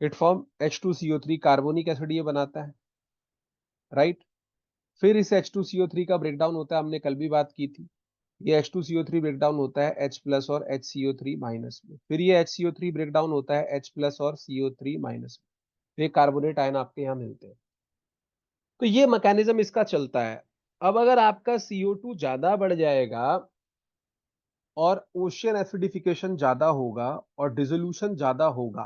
it form H2CO3, carbonic acid ये बनाता है, राइट। फिर इस H2CO3 का ब्रेकडाउन होता है, हमने कल भी बात की थी, ये H2CO3 ब्रेकडाउन होता है H प्लस और HCO3 माइनस में, फिर ये HCO3 ब्रेकडाउन होता है H प्लस और CO3 माइनस में, तो ये कार्बोनेट आयन आपके यहाँ मिलते हैं। तो ये मैकेनिज्म इसका चलता है। अब अगर आपका CO2 ज्यादा बढ़ जाएगा और ओशियन एसिडिफिकेशन ज्यादा होगा और डिसोल्यूशन ज्यादा होगा,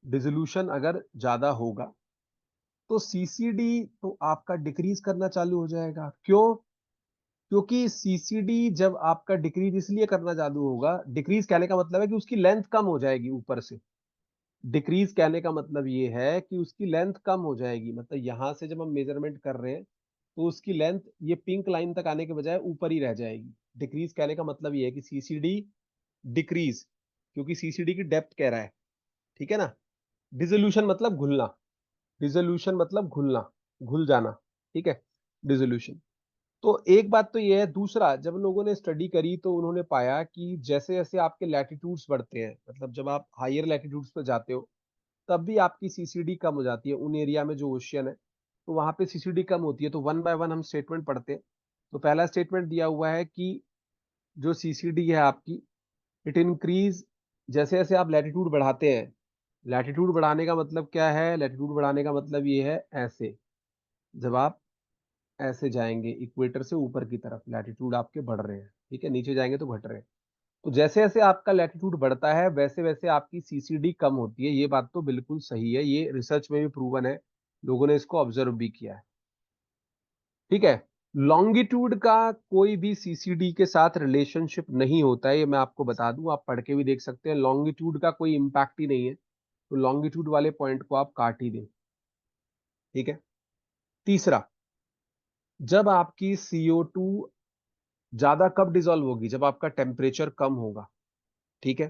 डिसोल्यूशन अगर ज्यादा होगा, तो सीसीडी तो आपका डिक्रीज करना चालू हो जाएगा। क्यों? क्योंकि सीसीडी जब आपका डिक्रीज इसलिए करना चालू होगा, डिक्रीज कहने का मतलब है कि उसकी लेंथ कम हो जाएगी ऊपर से। डिक्रीज कहने का मतलब ये है कि उसकी लेंथ कम हो जाएगी, मतलब यहां से जब हम मेजरमेंट कर रहे हैं तो उसकी लेंथ ये पिंक लाइन तक आने के बजाय ऊपर ही रह जाएगी। डिक्रीज कहने का मतलब ये है कि सीसीडी डिक्रीज, क्योंकि सीसीडी की डेप्थ कह रहा है, ठीक है ना। डिसोल्यूशन मतलब घुलना, डिसोल्यूशन मतलब घुलना, घुल जाना, ठीक है, डिसोल्यूशन। तो एक बात तो ये है। दूसरा, जब लोगों ने स्टडी करी तो उन्होंने पाया कि जैसे जैसे आपके लैटिट्यूड्स बढ़ते हैं, मतलब जब आप हायर लैटिट्यूड्स पे जाते हो तब भी आपकी सीसीडी कम हो जाती है उन एरिया में जो ओशियन है, तो वहां पे सीसीडी कम होती है। तो वन बाय वन हम स्टेटमेंट पढ़ते हैं। तो पहला स्टेटमेंट दिया हुआ है कि जो सीसीडी है आपकी, इट इंक्रीज जैसे जैसे आप लैटिट्यूड बढ़ाते हैं। लैटिट्यूड बढ़ाने का मतलब क्या है? लैटिट्यूड बढ़ाने का मतलब ये है ऐसे, जब आप ऐसे जाएंगे इक्वेटर से ऊपर की तरफ, लैटिट्यूड आपके बढ़ रहे हैं, ठीक है, नीचे जाएंगे तो घट रहे हैं। तो जैसे जैसे आपका लैटिट्यूड बढ़ता है वैसे वैसे आपकी सीसीडी कम होती है। ये बात तो बिल्कुल सही है, ये रिसर्च में भी प्रूवन है, लोगों ने इसको ऑब्जर्व भी किया है, ठीक है। लॉन्गिट्यूड का कोई भी सीसीडी के साथ रिलेशनशिप नहीं होता है, ये मैं आपको बता दूं, आप पढ़ के भी देख सकते हैं। लॉन्गिट्यूड का कोई इम्पैक्ट ही नहीं है, तो लॉन्गिट्यूड वाले पॉइंट को आप काट ही दें, ठीक है। तीसरा, जब आपकी CO2 ज्यादा कब डिसॉल्व होगी? जब आपका टेम्परेचर कम होगा, ठीक है,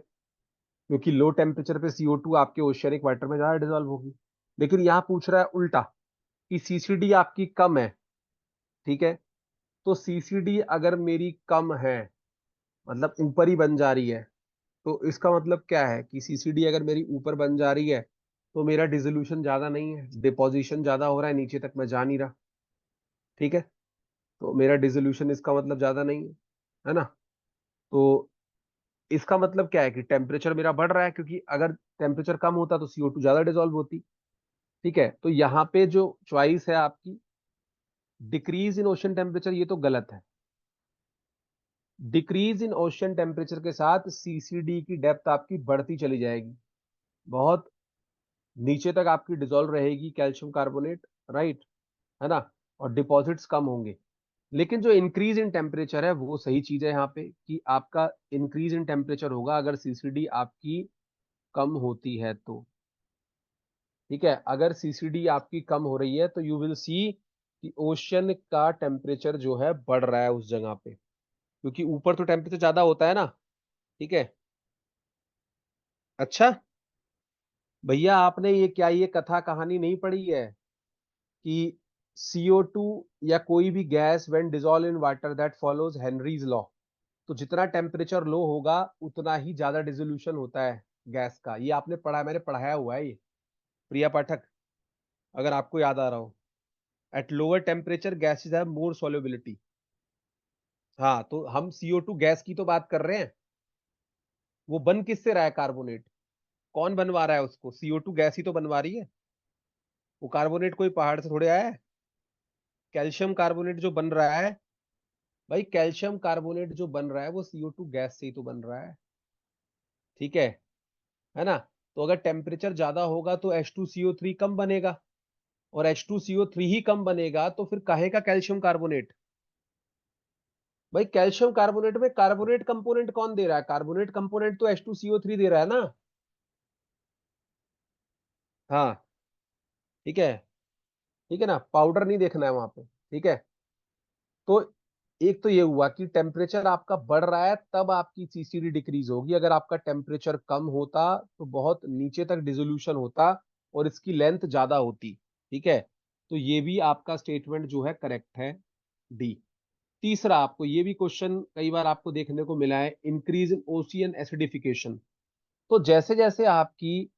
क्योंकि लो टेम्परेचर पे CO2 आपके ओशियनिक वाटर में ज्यादा डिसॉल्व होगी। लेकिन यहाँ पूछ रहा है उल्टा कि सीसीडी आपकी कम है, ठीक है। तो सीसीडी अगर मेरी कम है, मतलब ऊपर ही बन जा रही है, तो इसका मतलब क्या है कि सीसीडी अगर मेरी ऊपर बन जा रही है तो मेरा डिसोल्यूशन ज्यादा नहीं है, डिपोजिशन ज्यादा हो रहा है, नीचे तक मैं जा नहीं रहा, ठीक है। तो मेरा डिसोल्यूशन इसका मतलब ज्यादा नहीं है ना। तो इसका मतलब क्या है कि टेम्परेचर मेरा बढ़ रहा है, क्योंकि अगर टेम्परेचर कम होता तो CO2 ज्यादा डिसॉल्व होती, ठीक है। तो यहाँ पे जो चॉइस है आपकी डिक्रीज इन ओशन टेम्परेचर, ये तो गलत है। डिक्रीज इन ओशन टेम्परेचर के साथ सीसीडी की डेप्थ आपकी बढ़ती चली जाएगी, बहुत नीचे तक आपकी डिसॉल्व रहेगी कैल्शियम कार्बोनेट, राइट, है ना, और डिपॉजिट्स कम होंगे। लेकिन जो इंक्रीज इन टेम्परेचर है वो सही चीज है यहाँ पे, कि आपका इंक्रीज इन टेम्परेचर होगा अगर सीसीडी आपकी कम होती है तो, ठीक है। अगर सीसीडी आपकी कम हो रही है तो यू विल सी कि ओशन का टेम्परेचर जो है बढ़ रहा है उस जगह पे, क्योंकि ऊपर तो टेम्परेचर ज्यादा होता है ना, ठीक है। अच्छा भैया, आपने ये क्या, ये कथा कहानी नहीं पढ़ी है कि CO2 या कोई भी gas when dissolve in water that follows Henry's law? तो जितना टेम्परेचर लो होगा उतना ही ज्यादा डिसोल्यूशन होता है गैस का। ये आपने पढ़ा है, मैंने पढ़ाया हुआ है ये, प्रिया पाठक, अगर आपको याद आ रहा हो। At lower temperature gases have more solubility. हाँ, तो हम CO2 गैस की तो बात कर रहे हैं, वो बन किससे रहा है? कार्बोनेट। कौन बनवा रहा है उसको? CO2 गैस ही तो बनवा रही है, वो कार्बोनेट कोई पहाड़ से थोड़े आया है। कैल्शियम कार्बोनेट जो बन रहा है, भाई कैल्शियम कार्बोनेट जो बन रहा है वो CO2 गैस से ही तो बन रहा है, ठीक है ना। तो अगर टेम्परेचर ज्यादा होगा तो H2CO3 कम बनेगा, और H2CO3 ही कम बनेगा तो फिर काहे का कैल्शियम कार्बोनेट? भाई कैल्शियम कार्बोनेट में कार्बोनेट कंपोनेंट कौन दे रहा है? कार्बोनेट कंपोनेंट तो H2CO3 दे रहा है ना। हाँ, ठीक है, ठीक है ना, पाउडर नहीं देखना है वहां पे, ठीक है। तो एक तो ये हुआ कि टेम्परेचर आपका बढ़ रहा है तब आपकी सीसीडी डिक्रीज होगी। अगर आपका टेम्परेचर कम होता तो बहुत नीचे तक डिसोल्यूशन होता और इसकी लेंथ ज्यादा होती, ठीक है। तो ये भी आपका स्टेटमेंट जो है करेक्ट है, डी। तीसरा, आपको ये भी क्वेश्चन कई बार आपको देखने को मिला है, इंक्रीज इन ओशियन एसिडिफिकेशन। तो जैसे जैसे आपकी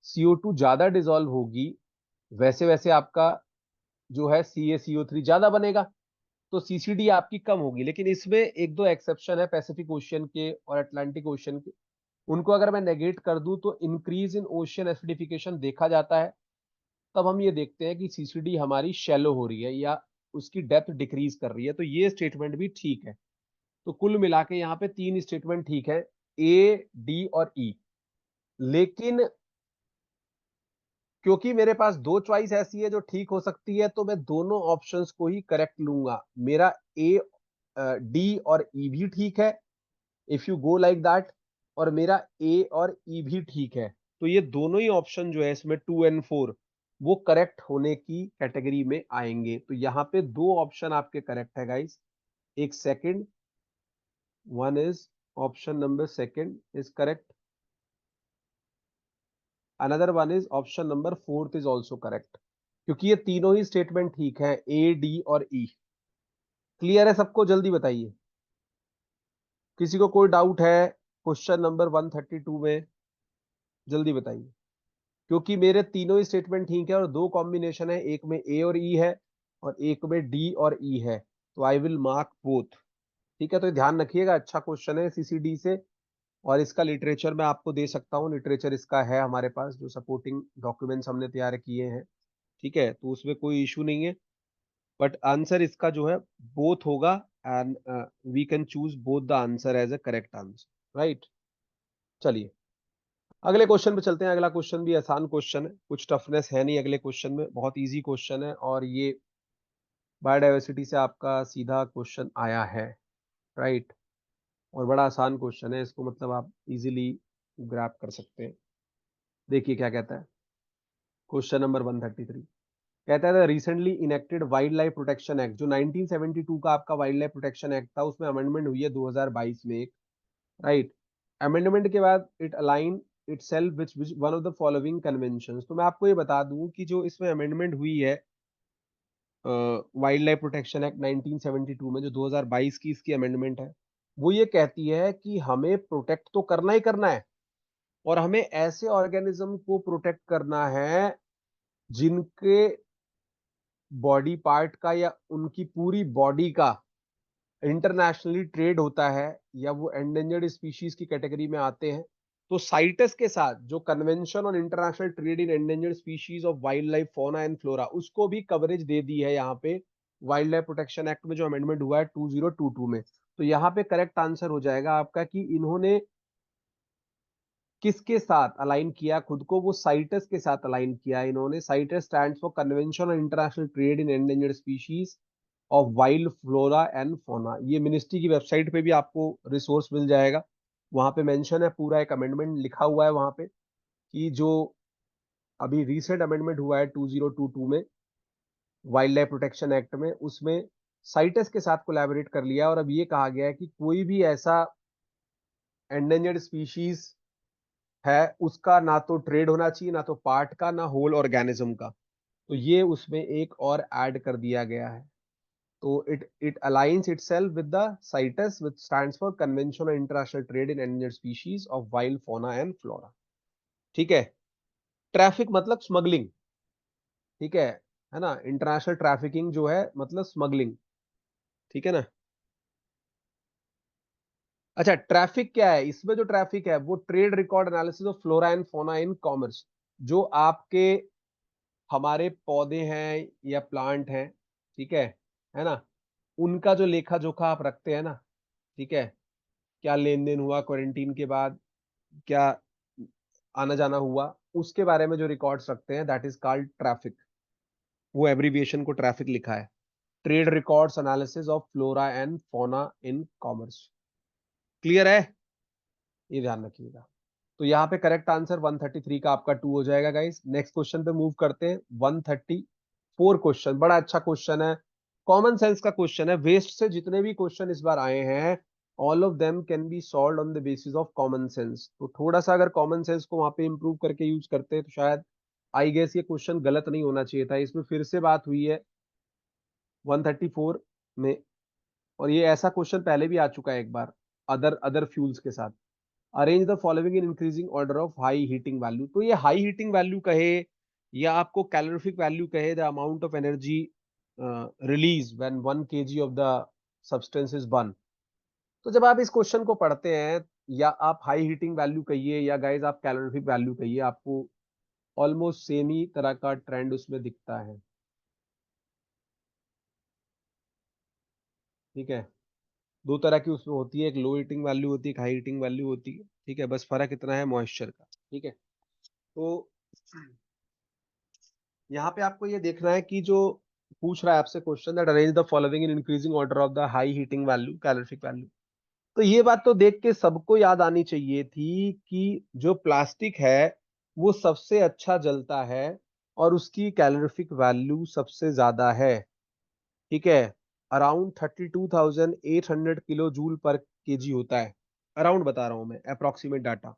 CO2 ज्यादा डिसॉल्व होगी वैसे वैसे आपका जो है CaCO3 ज्यादा बनेगा, तो सीसीडी आपकी कम होगी। लेकिन इसमें एक दो एक्सेप्शन है, पैसिफिक ओशियन के और अटलांटिक ओशियन के, उनको अगर मैं नेगेट कर दूं तो इंक्रीज इन ओशियन एसिडिफिकेशन देखा जाता है। तब हम ये देखते हैं कि सीसीडी हमारी शैलो हो रही है या उसकी डेप्थ डिक्रीज कर रही है, तो ये स्टेटमेंट भी ठीक है। तो कुल मिला के यहाँ पे तीन स्टेटमेंट ठीक है, A, D और E। लेकिन क्योंकि मेरे पास दो चॉइस ऐसी है जो ठीक हो सकती है, तो मैं दोनों ऑप्शंस को ही करेक्ट लूंगा। मेरा ए डी और ई भी ठीक है, if you go like that, और मेरा ए और ई भी ठीक है, तो ये दोनों ही ऑप्शन जो है इसमें 2 and 4 वो करेक्ट होने की कैटेगरी में आएंगे। तो यहाँ पे दो ऑप्शन आपके करेक्ट है गाइस। एक second, one is option number second is correct, another one is option number fourth is also correct, क्योंकि ये तीनों ही स्टेटमेंट ठीक है, ए डी और ई। क्लियर है सबको? जल्दी बताइए, किसी को कोई डाउट है क्वेश्चन नंबर 132 में? जल्दी बताइए, क्योंकि मेरे तीनों ही स्टेटमेंट ठीक है और दो कॉम्बिनेशन है, एक में ए और ई है और एक में डी और ई है, तो आई विल मार्क बोथ। ठीक है, तो ध्यान रखिएगा, अच्छा क्वेश्चन है सीसीडी से, और इसका लिटरेचर मैं आपको दे सकता हूँ, लिटरेचर इसका है हमारे पास, जो सपोर्टिंग डॉक्यूमेंट्स हमने तैयार किए हैं। ठीक है, तो उसमें कोई इशू नहीं है, बट आंसर इसका जो है बोथ होगा, and we can choose both the answer as a correct answer, right. चलिए अगले क्वेश्चन पे चलते हैं। अगला क्वेश्चन भी आसान क्वेश्चन है, कुछ टफनेस है नहीं अगले क्वेश्चन में, बहुत इजी क्वेश्चन है, और ये बायोडाइवर्सिटी से आपका सीधा क्वेश्चन आया है, राइट। और बड़ा आसान क्वेश्चन है, इसको मतलब आप इजीली ग्रैप कर सकते हैं। देखिए क्या कहता है क्वेश्चन नंबर 133। कहता है recently enacted wild life protection act, जो 1972 का आपका वाइल्ड लाइफ प्रोटेक्शन एक्ट था, उसमें अमेंडमेंट हुई है 2022 में एक, राइट। अमेंडमेंट के बाद it align itself with one of the following conventions। तो मैं आपको ये बता दूं कि जो इसमें अमेंडमेंट हुई है वाइल्ड लाइफ प्रोटेक्शन एक्ट 1972 में, जो 2022 की इसकी अमेंडमेंट है, वो ये कहती है कि हमें प्रोटेक्ट तो करना ही करना है, और हमें ऐसे ऑर्गेनिज्म को प्रोटेक्ट करना है जिनके बॉडी पार्ट का या उनकी पूरी बॉडी का इंटरनेशनली ट्रेड होता है, या वो एंडेंजर्ड स्पीशीज की कैटेगरी में आते हैं। तो साइटस के साथ जो convention on international trade in endangered species of wild life fauna and flora, उसको भी कवरेज दे दी है यहाँ पे वाइल्ड लाइफ प्रोटेक्शन एक्ट में, जो अमेंडमेंट हुआ है 2022 में। तो यहाँ पे करेक्ट आंसर हो जाएगा आपका कि इन्होंने किसके साथ अलाइन किया खुद को, वो साइटस के साथ अलाइन किया है इन्होंने। CITES stands for convention on international trade in endangered species of wild flora and fauna. ये मिनिस्ट्री की वेबसाइट पे भी आपको रिसोर्स मिल जाएगा, वहां पे मेंशन है, पूरा एक अमेंडमेंट लिखा हुआ है वहां पे, कि जो अभी रिसेंट अमेंडमेंट हुआ है 2022 में वाइल्ड लाइफ प्रोटेक्शन एक्ट में, उसमें साइटस के साथ कोलैबोरेट कर लिया, और अब ये कहा गया है कि कोई भी ऐसा एंडेंजर्ड स्पीशीज है उसका ना तो ट्रेड होना चाहिए, ना तो पार्ट का, ना होल ऑर्गेनिज्म का। तो ये उसमें एक और ऐड कर दिया गया है। तो it aligns itself with the CITES, which stands for Convention on International Trade in Endangered Species of Wild Fauna and Flora। ठीक है, ट्रैफिक मतलब स्मगलिंग, ठीक है ना, इंटरनेशनल ट्रैफिकिंग जो है मतलब स्मगलिंग, ठीक है ना। अच्छा, ट्रैफिक क्या है इसमें? जो ट्रैफिक है वो trade record analysis of flora and फोना इन कॉमर्स, जो आपके हमारे पौधे हैं या प्लांट हैं, ठीक है ना, उनका जो लेखा जोखा आप रखते हैं ना, ठीक है, क्या लेन देन हुआ क्वारंटीन के बाद, क्या आना जाना हुआ, उसके बारे में जो रिकॉर्ड्स रखते हैं, दैट इज कॉल्ड ट्रैफिक। वो एब्रीविएशन को ट्रैफिक लिखा है, trade records analysis of flora and फोना इन कॉमर्स। क्लियर है? ये ध्यान रखिएगा। तो यहाँ पे करेक्ट आंसर 133 का आपका 2 हो जाएगा गाइस। नेक्स्ट क्वेश्चन पे मूव करते हैं, 134 क्वेश्चन, बड़ा अच्छा क्वेश्चन है, कॉमन सेंस का क्वेश्चन है। वेस्ट से जितने भी क्वेश्चन इस बार आए हैं, all of them can be solved on the basis of common sense. तो थोड़ा सा अगर कॉमन सेंस को वहां पे इंप्रूव करके यूज करते हैं तो शायद आई गेस ये क्वेश्चन गलत नहीं होना चाहिए था। इसमें फिर से बात हुई है 134 में, और ये ऐसा क्वेश्चन पहले भी आ चुका है एक बार अदर अदर फ्यूल्स के साथ। Arrange the following in increasing order of high heating value. तो ये हाई हीटिंग वैल्यू कहे या आपको कैलोरीफिक वैल्यू कहे, the amount of energy release when 1 kg of the substance is burn. तो जब आप इस क्वेश्चन को पढ़ते हैं, या आप हाई हीटिंग वैल्यू कहिए या गाइज आप कैलोरीफिक वैल्यू कहिए, आपको ऑलमोस्ट सेम ही तरह का ट्रेंड उसमें दिखता है, ठीक है। दो तरह की उसमें होती है, एक लो हीटिंग वैल्यू होती है, एक हाई हीटिंग वैल्यू होती है, ठीक है, बस फर्क इतना है मॉइस्चर का, ठीक है। तो यहाँ पे आपको ये देखना है कि जो पूछ रहा है आपसे question that arrange the following in increasing order of the high heating value calorific value. तो ये बात तो देख के सबको याद आनी चाहिए थी कि जो प्लास्टिक है वो सबसे अच्छा जलता है और उसकी कैलोरीफिक वैल्यू सबसे ज्यादा है। ठीक है, अराउंड 32,800 किलो जूल पर केजी होता है। अराउंड बता रहा हूं मैं, अप्रोक्सीमेट डाटा।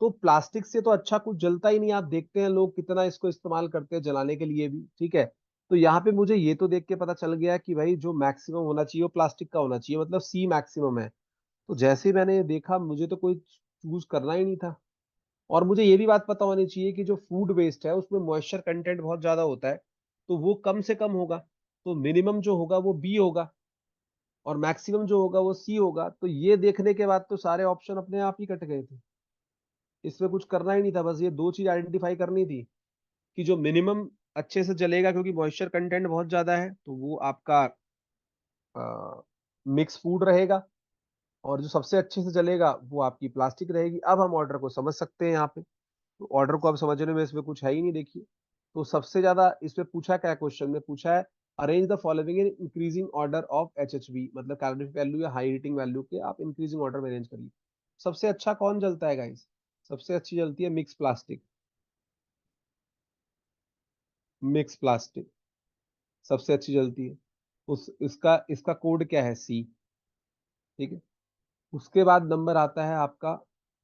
तो प्लास्टिक से तो अच्छा कुछ जलता ही नहीं, आप देखते हैं लोग कितना इसको इस्तेमाल करते हैं जलाने के लिए भी। ठीक है, तो यहाँ पे मुझे ये तो देख के पता चल गया कि भाई जो मैक्सिमम होना चाहिए वो प्लास्टिक का होना चाहिए, मतलब सी मैक्सिमम है। तो जैसे ही मैंने ये देखा मुझे तो कोई चूज करना ही नहीं था। और मुझे ये भी बात पता होनी चाहिए कि जो फूड वेस्ट है उसमें मॉइस्चर कंटेंट बहुत ज्यादा होता है, तो वो कम से कम होगा। तो मिनिमम जो होगा वो बी होगा और मैक्सिमम जो होगा वो सी होगा। तो ये देखने के बाद तो सारे ऑप्शन अपने आप ही कट गए थे, इसमें कुछ करना ही नहीं था, बस ये दो चीज आइडेंटिफाई करनी थी कि जो मिनिमम अच्छे से जलेगा क्योंकि मॉइस्चर कंटेंट बहुत ज्यादा है तो वो आपका मिक्स फूड रहेगा, और जो सबसे अच्छे से चलेगा वो आपकी प्लास्टिक रहेगी। अब हम ऑर्डर को समझ सकते हैं यहाँ पे। तो ऑर्डर को अब समझने में इसमें कुछ है ही नहीं, देखिए। तो सबसे ज्यादा इसमें पूछा क्या, क्वेश्चन में पूछा है arrange the following in increasing order of HHV, मतलब कैलोरीफिक वैल्यू या हाई हीटिंग वैल्यू के आप इंक्रीजिंग ऑर्डर में अरेंज करिए। सबसे अच्छा कौन जलता है गाइस? सबसे अच्छी जलती है मिक्स प्लास्टिक। मिक्स प्लास्टिक सबसे अच्छी जलती है। उस इसका इसका कोड क्या है? सी। ठीक है, उसके बाद नंबर आता है आपका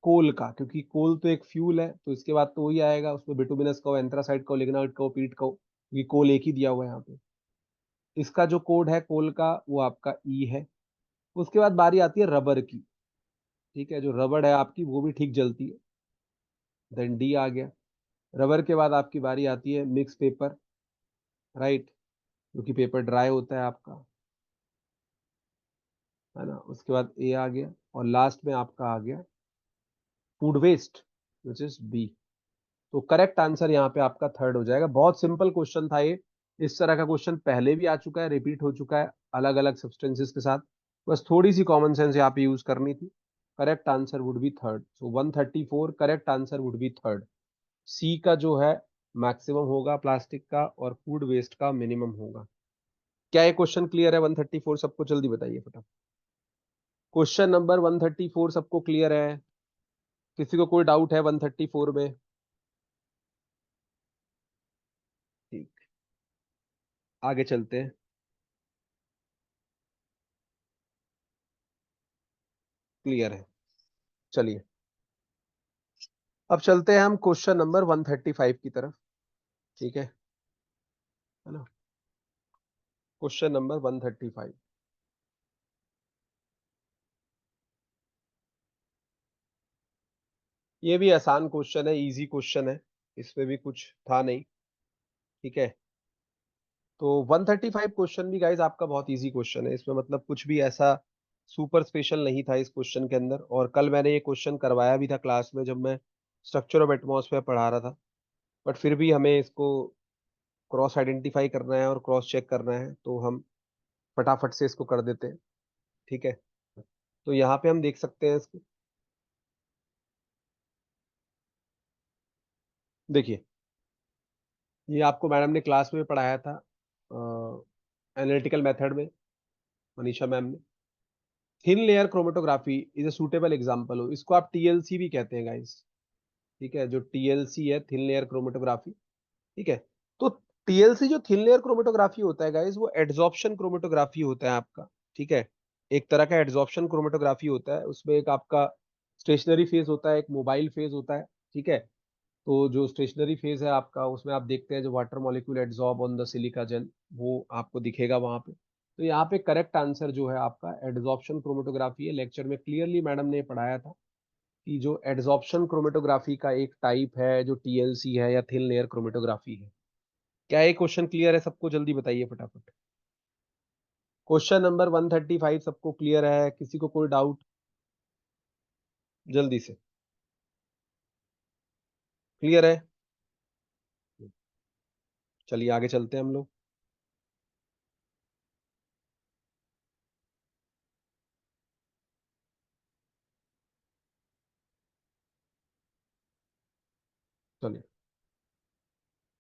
कोल का, क्योंकि कोल तो एक फ्यूल है तो इसके बाद तो वही आएगा, उसमें बिटुमिनस का हो, एंथ्रासाइड का हो, लिग्नाइट का हो, पीट का हो, ये कोल एक ही दिया हुआ है यहाँ पे। इसका जो कोड है कोल का वो आपका ई है। उसके बाद बारी आती है रबर की। ठीक है, जो रबड़ है आपकी वो भी ठीक जलती है, देन डी आ गया। रबर के बाद आपकी बारी आती है मिक्स पेपर, राइट, क्योंकि पेपर ड्राई होता है आपका, है ना। उसके बाद ए आ गया और लास्ट में आपका आ गया food waste, which is B. तो करेक्ट आंसर यहाँ पे आपका थर्ड हो जाएगा। बहुत सिंपल क्वेश्चन था ये। इस तरह का क्वेश्चन पहले भी आ चुका है, रिपीट हो चुका है अलग अलग सब्सटेंसेस के साथ। बस थोड़ी सी कॉमन सेंस यहाँ पे यूज करनी थी। Correct answer would be third, so 134 correct answer would be third. C का जो है मैक्सिमम होगा प्लास्टिक का और फूड वेस्ट का मिनिमम होगा। क्या ये क्वेश्चन क्लियर है? 134 सबको जल्दी बताइए फटाफट। क्वेश्चन नंबर 134 सबको क्लियर है? किसी को कोई डाउट है 134 में? ठीक, आगे चलते हैं। क्लियर है, चलिए। अब चलते हैं हम क्वेश्चन नंबर 135 की तरफ। ठीक है ना। क्वेश्चन नंबर 135, ये भी आसान क्वेश्चन है, इजी क्वेश्चन है, इसमें भी कुछ था नहीं। ठीक है, तो 135 क्वेश्चन भी गाइज आपका बहुत इजी क्वेश्चन है, इसमें मतलब कुछ भी ऐसा सुपर स्पेशल नहीं था इस क्वेश्चन के अंदर। और कल मैंने ये क्वेश्चन करवाया भी था क्लास में जब मैं स्ट्रक्चर ऑफ एटमॉस्फेयर पढ़ा रहा था। बट फिर भी हमें इसको क्रॉस आइडेंटिफाई करना है और क्रॉस चेक करना है, तो हम फटाफट से इसको कर देते हैं। ठीक है, तो यहाँ पे हम देख सकते हैं इसको। देखिए, ये आपको मैडम ने क्लास में पढ़ाया था एनालिटिकल मेथड में, मनीषा मैम ने। Thin layer chromatography is a suitable example हो, इसको आप टीएलसी भी कहते हैं गाइस। ठीक है, जो टीएलसी है थिन लेयर क्रोमेटोग्राफी। ठीक है, तो टीएलसी जो थिन लेयर क्रोमेटोग्राफी होता है गाइस वो एड्सॉर्प्शन क्रोमेटोग्राफी होता है आपका। ठीक है, एक तरह का एड्सॉर्प्शन क्रोमेटोग्राफी होता है, उसमें एक आपका स्टेशनरी फेज होता है, एक मोबाइल फेज होता है। ठीक है, तो जो स्टेशनरी फेज है आपका उसमें आप देखते हैं जो water molecule adsorb on the silica gel, वो आपको दिखेगा वहां पे। तो यहाँ पे करेक्ट आंसर जो है आपका एड्सॉर्प्शन क्रोमेटोग्राफी है। लेक्चर में क्लियरली मैडम ने पढ़ाया था कि जो एड्सॉर्प्शन क्रोमेटोग्राफी का एक टाइप है जो टीएलसी है या थिन लेयर क्रोमेटोग्राफी है। क्या ये क्वेश्चन क्लियर है सबको? जल्दी बताइए फटाफट। क्वेश्चन नंबर 135 सबको क्लियर है? किसी को कोई डाउट? जल्दी से। क्लियर है? चलिए आगे चलते हैं हम लोग। चलिए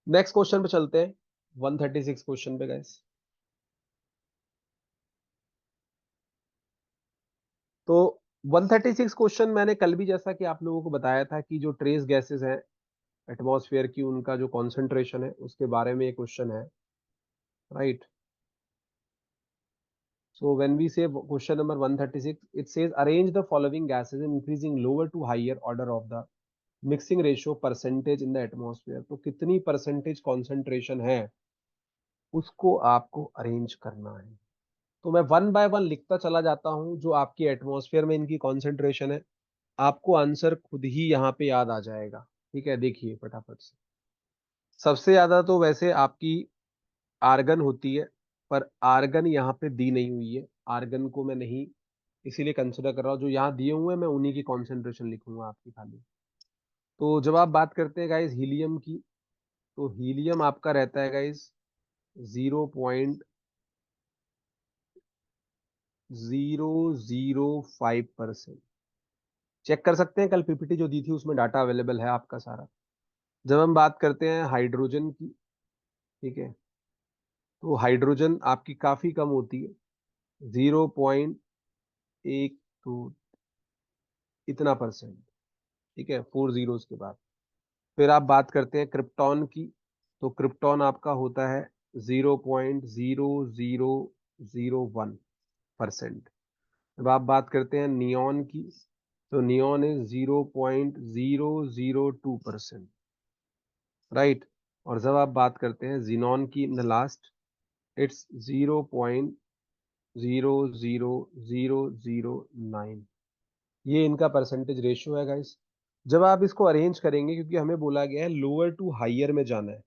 नेक्स्ट क्वेश्चन पे चलते हैं, 136 क्वेश्चन पे गाइस। 136 क्वेश्चन मैंने कल भी जैसा कि आप लोगों को बताया था कि जो ट्रेस गैसेस हैं एटमॉस्फेयर की, उनका जो कॉन्सेंट्रेशन है उसके बारे में ये क्वेश्चन है, right. So when we say question number 136, it says arrange the following gases in increasing lower to higher order of the mixing ratio percentage in the atmosphere. तो कितनी परसेंटेज कॉन्सेंट्रेशन है उसको आपको अरेंज करना है। तो मैं वन बाय वन लिखता चला जाता हूं जो आपकी एटमॉस्फेयर में इनकी कॉन्सेंट्रेशन है। आपको आंसर खुद ही यहाँ पे याद आ जाएगा। ठीक है, देखिए फटाफट से। सबसे ज्यादा तो वैसे आपकी आर्गन होती है, पर आर्गन यहाँ पे दी नहीं हुई है। आर्गन को मैं नहीं इसीलिए कंसिडर कर रहा हूँ, जो यहाँ दिए हुए हैं मैं उन्हीं की कॉन्सेंट्रेशन लिखूंगा आपकी खाली। तो जब आप बात करते हैं गाइस हीलियम की, तो हीलियम आपका रहता है गाइस 0.005%। चेक कर सकते हैं, कल पीपीटी जो दी थी उसमें डाटा अवेलेबल है आपका सारा। जब हम बात करते हैं हाइड्रोजन की, ठीक है, तो हाइड्रोजन आपकी काफी कम होती है, 0.1, तो इतना परसेंट। ठीक है, 4 जीरोस के बाद। फिर आप बात करते हैं क्रिप्टॉन की, तो क्रिप्टॉन आपका होता है 0.0001%। जब आप बात करते हैं नियॉन की, तो नियॉन इज 0.002%, राइट। और जब आप बात करते हैं जिनॉन की इन द लास्ट, इट्स 0.00009। ये इनका परसेंटेज रेशियो है गाइस। जब आप इसको अरेंज करेंगे, क्योंकि हमें बोला गया है लोअर टू हाइयर में जाना है,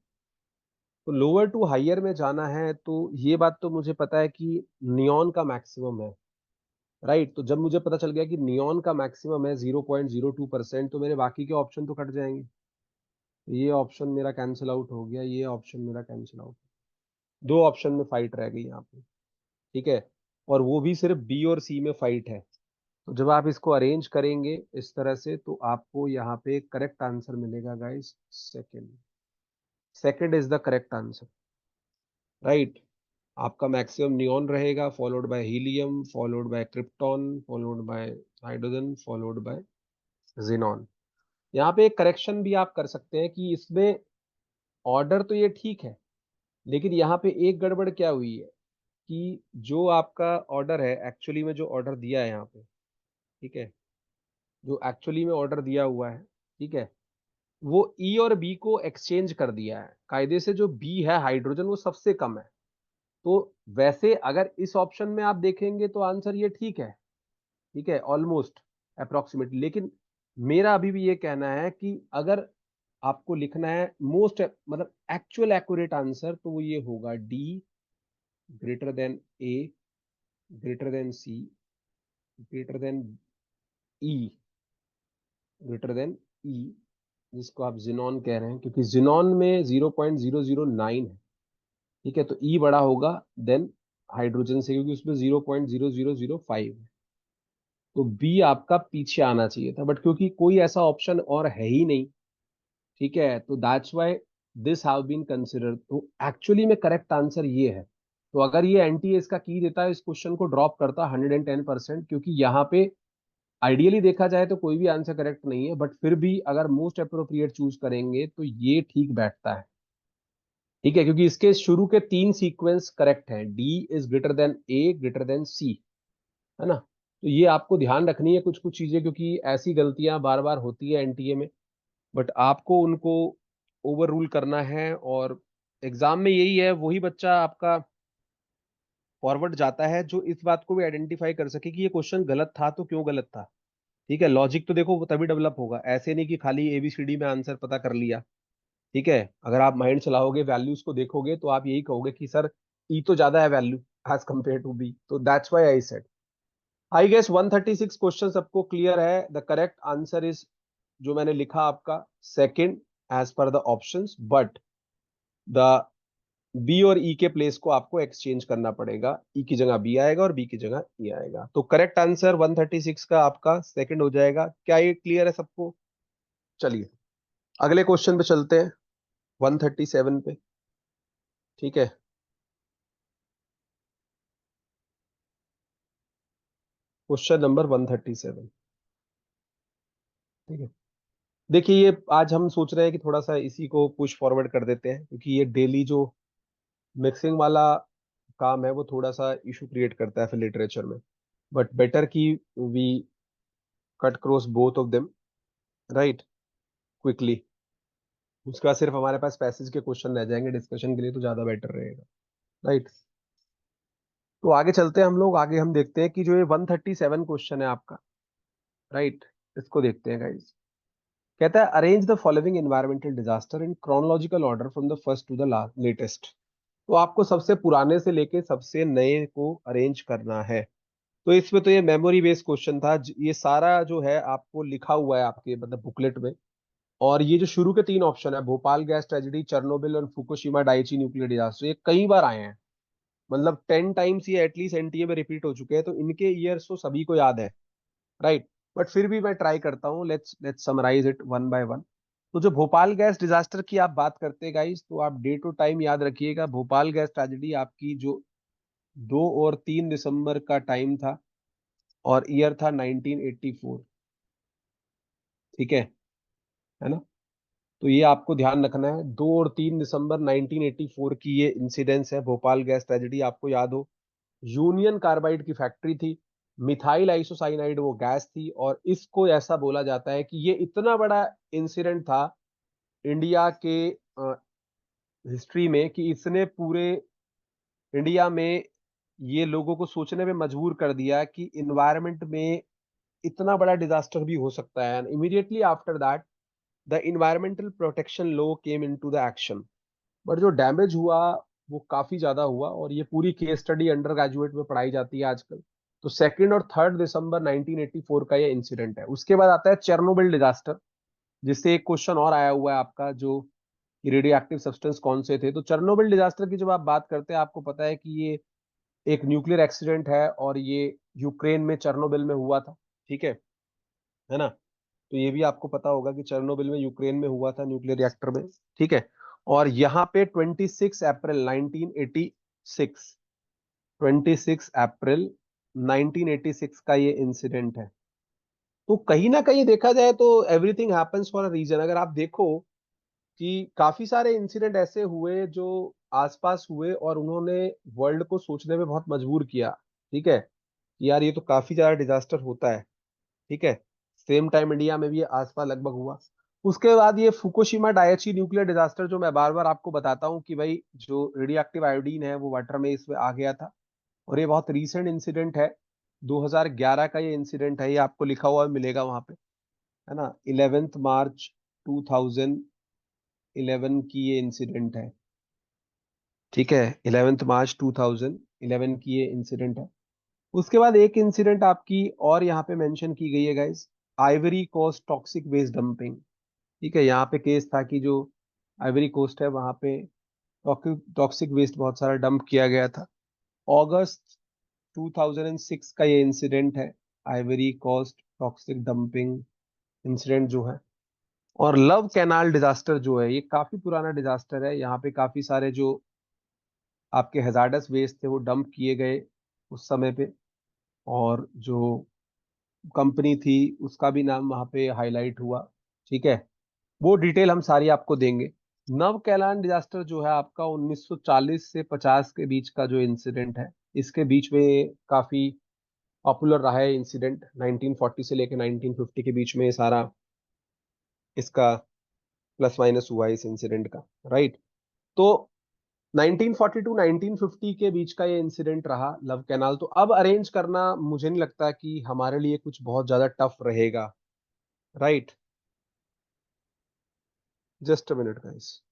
तो लोअर टू हाइयर में जाना है, तो ये बात तो मुझे पता है कि नियॉन का मैक्सिमम है, राइट। तो जब मुझे पता चल गया कि नियॉन का मैक्सिमम है 0.02%, तो मेरे बाकी के ऑप्शन तो कट जाएंगे। ये ऑप्शन मेरा कैंसिल आउट हो गया, ये ऑप्शन मेरा कैंसिल आउट। दो ऑप्शन में फाइट रह गई यहाँ पे, ठीक है। और वो भी सिर्फ बी और सी में फाइट है। तो जब आप इसको अरेंज करेंगे इस तरह से, तो आपको यहाँ पे करेक्ट आंसर मिलेगा guys, second. Second is the correct answer, right. आपका मैक्सिमम नियॉन रहेगा, followed by helium, followed by krypton, followed by hydrogen, followed by xenon. यहाँ पे एक करेक्शन भी आप कर सकते हैं कि इसमें ऑर्डर तो ये ठीक है, लेकिन यहाँ पे एक गड़बड़ क्या हुई है कि जो आपका ऑर्डर है, एक्चुअली में जो ऑर्डर दिया है यहाँ पे, ठीक है, जो एक्चुअली में ऑर्डर दिया हुआ है, ठीक है, वो ई और बी को एक्सचेंज कर दिया है कायदे से। जो बी है हाइड्रोजन, वो सबसे कम है। तो वैसे अगर इस ऑप्शन में आप देखेंगे तो आंसर ये ठीक है, ठीक है, ऑलमोस्ट अप्रोक्सीमेटली। लेकिन मेरा अभी भी ये कहना है कि अगर आपको लिखना है मोस्ट मतलब एक्चुअल एक्यूरेट आंसर, तो वो ये होगा D greater than A, greater than C, greater than E, greater than ई, जिसको आप जिनॉन कह रहे हैं, क्योंकि जिनॉन में 0.009 है। ठीक है, तो ई बड़ा होगा देन हाइड्रोजन से, क्योंकि उसमें 0.0005 है। तो बी आपका पीछे आना चाहिए था, बट क्योंकि कोई ऐसा ऑप्शन और है ही नहीं, ठीक है, तो that's why this have been considered. तो एक्चुअली में करेक्ट आंसर ये है। तो अगर ये एनटीए इसका की देता है, इस क्वेश्चन को ड्रॉप करता 110%, क्योंकि यहाँ पे आइडियली देखा जाए तो कोई भी आंसर करेक्ट नहीं है, बट फिर भी अगर मोस्ट अप्रोप्रिएट चूज करेंगे तो ये ठीक बैठता है। ठीक है, क्योंकि इसके शुरू के तीन सीक्वेंस करेक्ट हैं, D is greater than A, greater than C, है ना। तो ये आपको ध्यान रखनी है कुछ कुछ चीजें, क्योंकि ऐसी गलतियां बार बार होती है एनटीए में, बट आपको उनको ओवर रूल करना है। और एग्जाम में यही है, वही बच्चा आपका फॉरवर्ड जाता है जो इस बात को भी आइडेंटिफाई कर सके कि ये क्वेश्चन गलत था तो क्यों गलत था। ठीक है, लॉजिक तो देखो वो तभी डेवलप होगा, ऐसे नहीं कि खाली एबीसीडी में आंसर पता कर लिया। ठीक है, अगर आप माइंड चलाओगे, वैल्यूज को देखोगे, तो आप यही कहोगे कि सर ई तो ज्यादा है value as compare to B. तो that's why I said. I guess 136 question सबको क्लियर है। द करेक्ट आंसर इज, जो मैंने लिखा आपका, second as per the options, but the B और ई के प्लेस को आपको एक्सचेंज करना पड़ेगा। ई की जगह बी आएगा और बी की जगह ई आएगा। तो करेक्ट आंसर 136 का आपका सेकंड हो जाएगा। क्या ये क्लियर है सबको? चलिए अगले क्वेश्चन पे चलते हैं, 137 पे। ठीक है, क्वेश्चन नंबर 137। ठीक है। देखिए ये आज हम सोच रहे हैं कि थोड़ा सा इसी को पुश फॉरवर्ड कर देते हैं, क्योंकि ये डेली जो मिक्सिंग वाला काम है वो थोड़ा सा इशू क्रिएट करता है फिर लिटरेचर में। बट बेटर कि we cut cross both of them, right, quickly. उसके बाद सिर्फ हमारे पास पैसेज के क्वेश्चन रह जाएंगे डिस्कशन के लिए, तो ज्यादा बेटर रहेगा, राइट। तो आगे चलते हैं हम लोग, आगे हम देखते हैं कि जो ये 137 क्वेश्चन है आपका, राइट, इसको देखते हैं गाइस। कहता है arrange the following environmental disaster in chronological order from the first to the latest. तो आपको सबसे पुराने से लेके सबसे नए को अरेंज करना है। तो इसमें तो ये मेमोरी बेस्ड क्वेश्चन था, ये सारा जो है आपको लिखा हुआ है आपके मतलब बुकलेट में। और ये जो शुरू के तीन ऑप्शन है, भोपाल गैस ट्रेजेडी, चेर्नोबिल और फुकुशिमा डाइची न्यूक्लियर डिजास्टर, ये कई बार आए हैं, मतलब 10 टाइम्स ये एटलीस्ट एनटीए में रिपीट हो चुके हैं, तो इनके ईयर्स तो सभी को याद है, राइट। बट फिर भी मैं ट्राई करता हूँ, let's let's summarise it one by one. तो जो भोपाल गैस डिजास्टर की आप बात करते हैं गाइस, तो आप डेट और टाइम याद रखिएगा। भोपाल गैस ट्रेजेडी आपकी जो 2 और 3 दिसंबर का टाइम था, और ईयर था 1984। ठीक है ना। तो ये आपको ध्यान रखना है, 2 और 3 दिसंबर 1984 की ये इंसिडेंस है, भोपाल गैस ट्रेजेडी, आपको याद हो। यूनियन कार्बाइड की फैक्ट्री थी, मिथाइल आइसोसाइनाइड वो गैस थी, और इसको ऐसा बोला जाता है कि ये इतना बड़ा इंसिडेंट था इंडिया के हिस्ट्री में कि इसने पूरे इंडिया में ये लोगों को सोचने में मजबूर कर दिया कि इन्वायरमेंट में इतना बड़ा डिजास्टर भी हो सकता है। And immediately after that the environmental protection law came into the action. But जो डैमेज हुआ वो काफी ज्यादा हुआ, और ये पूरी केस स्टडी अंडर ग्रेजुएट में पढ़ाई जाती है आजकल। तो 2 और 3 दिसंबर 1984 का ये इंसिडेंट है। उसके बाद आता है चेर्नोबिल डिजास्टर, जिससे एक क्वेश्चन और आया हुआ है आपका, जो रेडियो एक्टिव सब्सटेंस कौन से थे। तो चेर्नोबिल डिजास्टर की जब आप बात करते हैं, आपको पता है कि ये एक न्यूक्लियर एक्सीडेंट है, और ये यूक्रेन में चेर्नोबिल में हुआ था। ठीक है ना। तो ये भी आपको पता होगा कि चेर्नोबिल में यूक्रेन में हुआ था, न्यूक्लियर रिएक्टर में। ठीक है। और यहाँ पे 26 अप्रैल 1986, 26 अप्रैल 1986 का ये इंसिडेंट है। तो कहीं ना कहीं देखा जाए तो everything happens for a reason. अगर आप देखो कि काफी सारे इंसिडेंट ऐसे हुए जो आसपास हुए, और उन्होंने वर्ल्ड को सोचने में बहुत मजबूर किया। ठीक है, कि यार ये तो काफी ज्यादा डिजास्टर होता है। ठीक है। सेम टाइम इंडिया में भी ये आसपास लगभग हुआ। उसके बाद ये फुकुशिमा डायची न्यूक्लियर डिजास्टर, जो मैं बार बार आपको बताता हूँ कि भाई जो रेडियो एक्टिव आयोडीन है वो वाटर में इसमें आ गया था, और ये बहुत रीसेंट इंसिडेंट है। 2011 का ये इंसिडेंट है, ये आपको लिखा हुआ मिलेगा वहां पे, है ना। 11 मार्च 2011 की ये इंसिडेंट है। ठीक है, 11 मार्च 2011 की ये इंसिडेंट है। उसके बाद एक इंसिडेंट आपकी और यहाँ पे मेंशन की गई है guys, Ivory Coast toxic waste dumping. ठीक है, यहाँ पे केस था कि जो आइवरी कोस्ट है वहां पे टॉक्सिक वेस्ट बहुत सारा डंप किया गया था। अगस्त 2006 का ये इंसिडेंट है, Ivory Coast toxic dumping incident जो है। और लव कैनाल डिजास्टर जो है, ये काफी पुराना डिजास्टर है। यहाँ पे काफी सारे जो आपके हैजार्डस वेस्ट थे वो डंप किए गए उस समय पे, और जो कंपनी थी उसका भी नाम वहां पे हाईलाइट हुआ। ठीक है, वो डिटेल हम सारी आपको देंगे। नव कैलान डिजास्टर जो है आपका 1940 से 50 के बीच का जो इंसिडेंट है, इसके बीच में काफी पॉपुलर रहा है इंसिडेंट। 1940 से लेकर 1950 के बीच में ये सारा इसका प्लस माइनस हुआ है इस इंसिडेंट का, राइट। तो 1942 1950 के बीच का ये इंसिडेंट रहा लव कैनाल। तो अब अरेंज करना मुझे नहीं लगता कि हमारे लिए कुछ बहुत ज्यादा टफ रहेगा, right. Just a minute guys.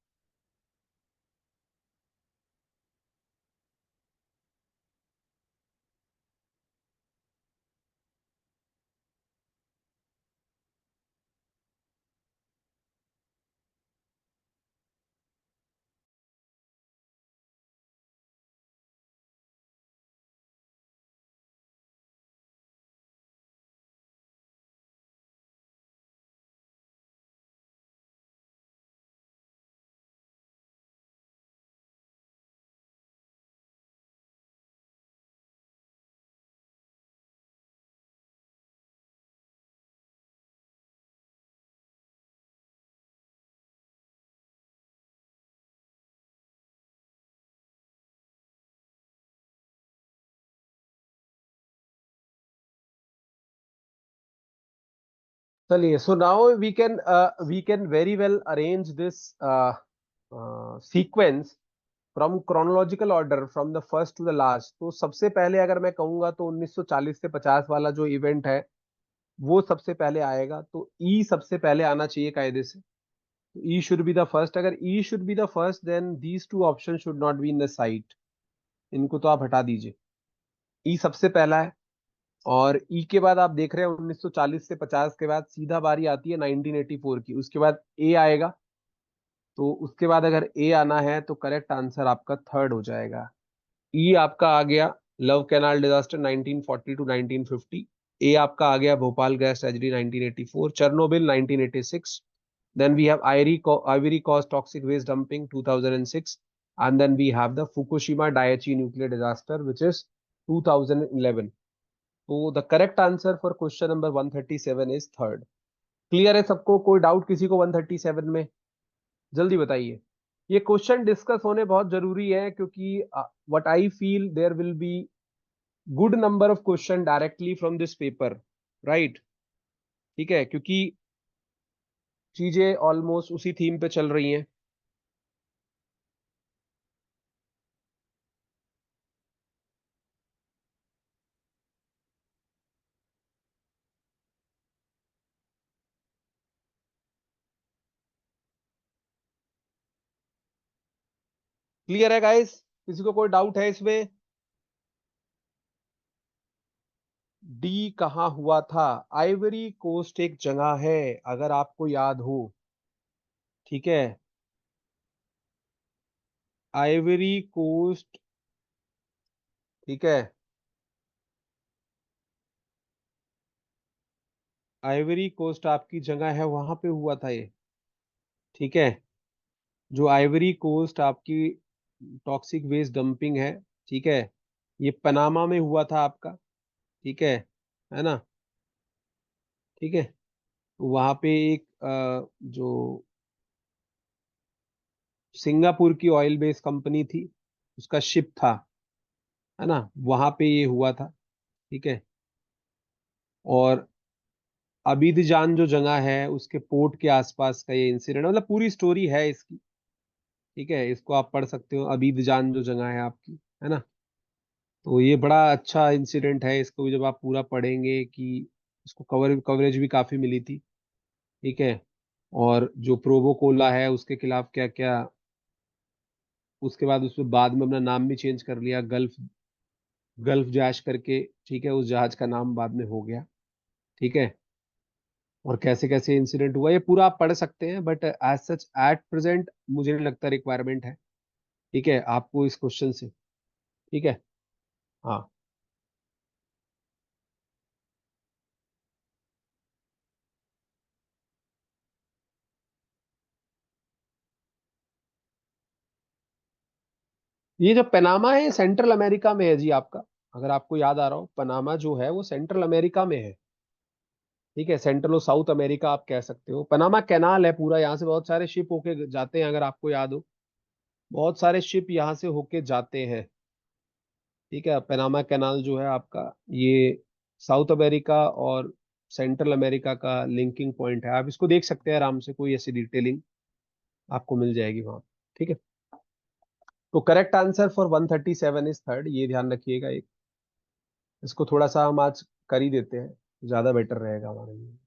चलिए, so now we can very well arrange this sequence from chronological order from the first to the last. तो सबसे पहले अगर मैं कहूंगा तो 1940 से 50 वाला जो इवेंट है वो सबसे पहले आएगा। तो ई सबसे पहले आना चाहिए कायदे से। तो E should be the first. अगर E should be the first then these two option should not be in the sight. इनको तो आप हटा दीजिए। ई सबसे पहला है। और ई के बाद आप देख रहे हैं 1940 से 50 के बाद सीधा बारी आती है 1984 की। उसके बाद ए आएगा। तो उसके बाद अगर ए आना है तो करेक्ट आंसर आपका थर्ड हो जाएगा। ई आपका आ गया Love Canal disaster 1940 to 1950। A आपका आ गया Bhopal gas tragedy 1984, Chernobyl 1986। Then we have Ivory Coast toxic waste dumping 2006। And then we have the Fukushima Daiichi nuclear disaster which is 2011। तो the correct answer for question number 137 is third. Clear है सबको? कोई डाउट किसी को 137 में? जल्दी बताइए। ये क्वेश्चन डिस्कस होने बहुत जरूरी है क्योंकि what I feel there will be good number of question directly from this paper, right? ठीक है, क्योंकि चीजें ऑलमोस्ट उसी थीम पे चल रही हैं। क्लियर है गाइस? किसी को कोई डाउट है इसमें? डी कहाँ हुआ था? आइवरी कोस्ट एक जगह है, अगर आपको याद हो। ठीक है, आइवरी कोस्ट। ठीक है, आइवरी कोस्ट आपकी जगह है, वहां पे हुआ था ये। ठीक है, जो आइवरी कोस्ट आपकी टॉक्सिक वेस्ट डंपिंग है, ठीक है, ये पनामा में हुआ था आपका। ठीक है ना? ठीक है, वहां पे एक जो सिंगापुर की ऑयल बेस्ड कंपनी थी, उसका शिप था, है ना, वहां पे ये हुआ था। ठीक है, और अबीदजान जो जगह है उसके पोर्ट के आसपास का ये इंसिडेंट, मतलब पूरी स्टोरी है इसकी। ठीक है, इसको आप पढ़ सकते हो, अबीदजान जो जगह है आपकी, है ना। तो ये बड़ा अच्छा इंसिडेंट है, इसको भी जब आप पूरा पढ़ेंगे कि इसको कवरेज भी काफी मिली थी। ठीक है, और जो प्रोवोकोला है उसके खिलाफ क्या क्या, उसके बाद उसमें बाद में अपना नाम भी चेंज कर लिया, गल्फ गल्फ जहाज करके। ठीक है, उस जहाज का नाम बाद में हो गया। ठीक है, और कैसे कैसे इंसिडेंट हुआ ये पूरा आप पढ़ सकते हैं, but as such at present मुझे नहीं लगता रिक्वायरमेंट है। ठीक है, आपको इस क्वेश्चन से। ठीक है, हाँ। ये जो पनामा है सेंट्रल अमेरिका में है जी आपका। अगर आपको याद आ रहा हो, पनामा जो है वो सेंट्रल अमेरिका में है। ठीक है, सेंट्रल और साउथ अमेरिका आप कह सकते हो। पनामा कैनाल है पूरा, यहाँ से बहुत सारे शिप होके जाते हैं, अगर आपको याद हो, बहुत सारे शिप यहाँ से होके जाते हैं। ठीक है, पनामा कैनाल जो है आपका, ये साउथ अमेरिका और सेंट्रल अमेरिका का लिंकिंग पॉइंट है। आप इसको देख सकते हैं आराम से, कोई ऐसी डिटेलिंग आपको मिल जाएगी वहां। ठीक है, तो correct answer for 137 is third, ये ध्यान रखिएगा। एक इसको थोड़ा सा हम आज कर ही देते हैं, ज्यादा बेटर रहेगा हमारे लिए।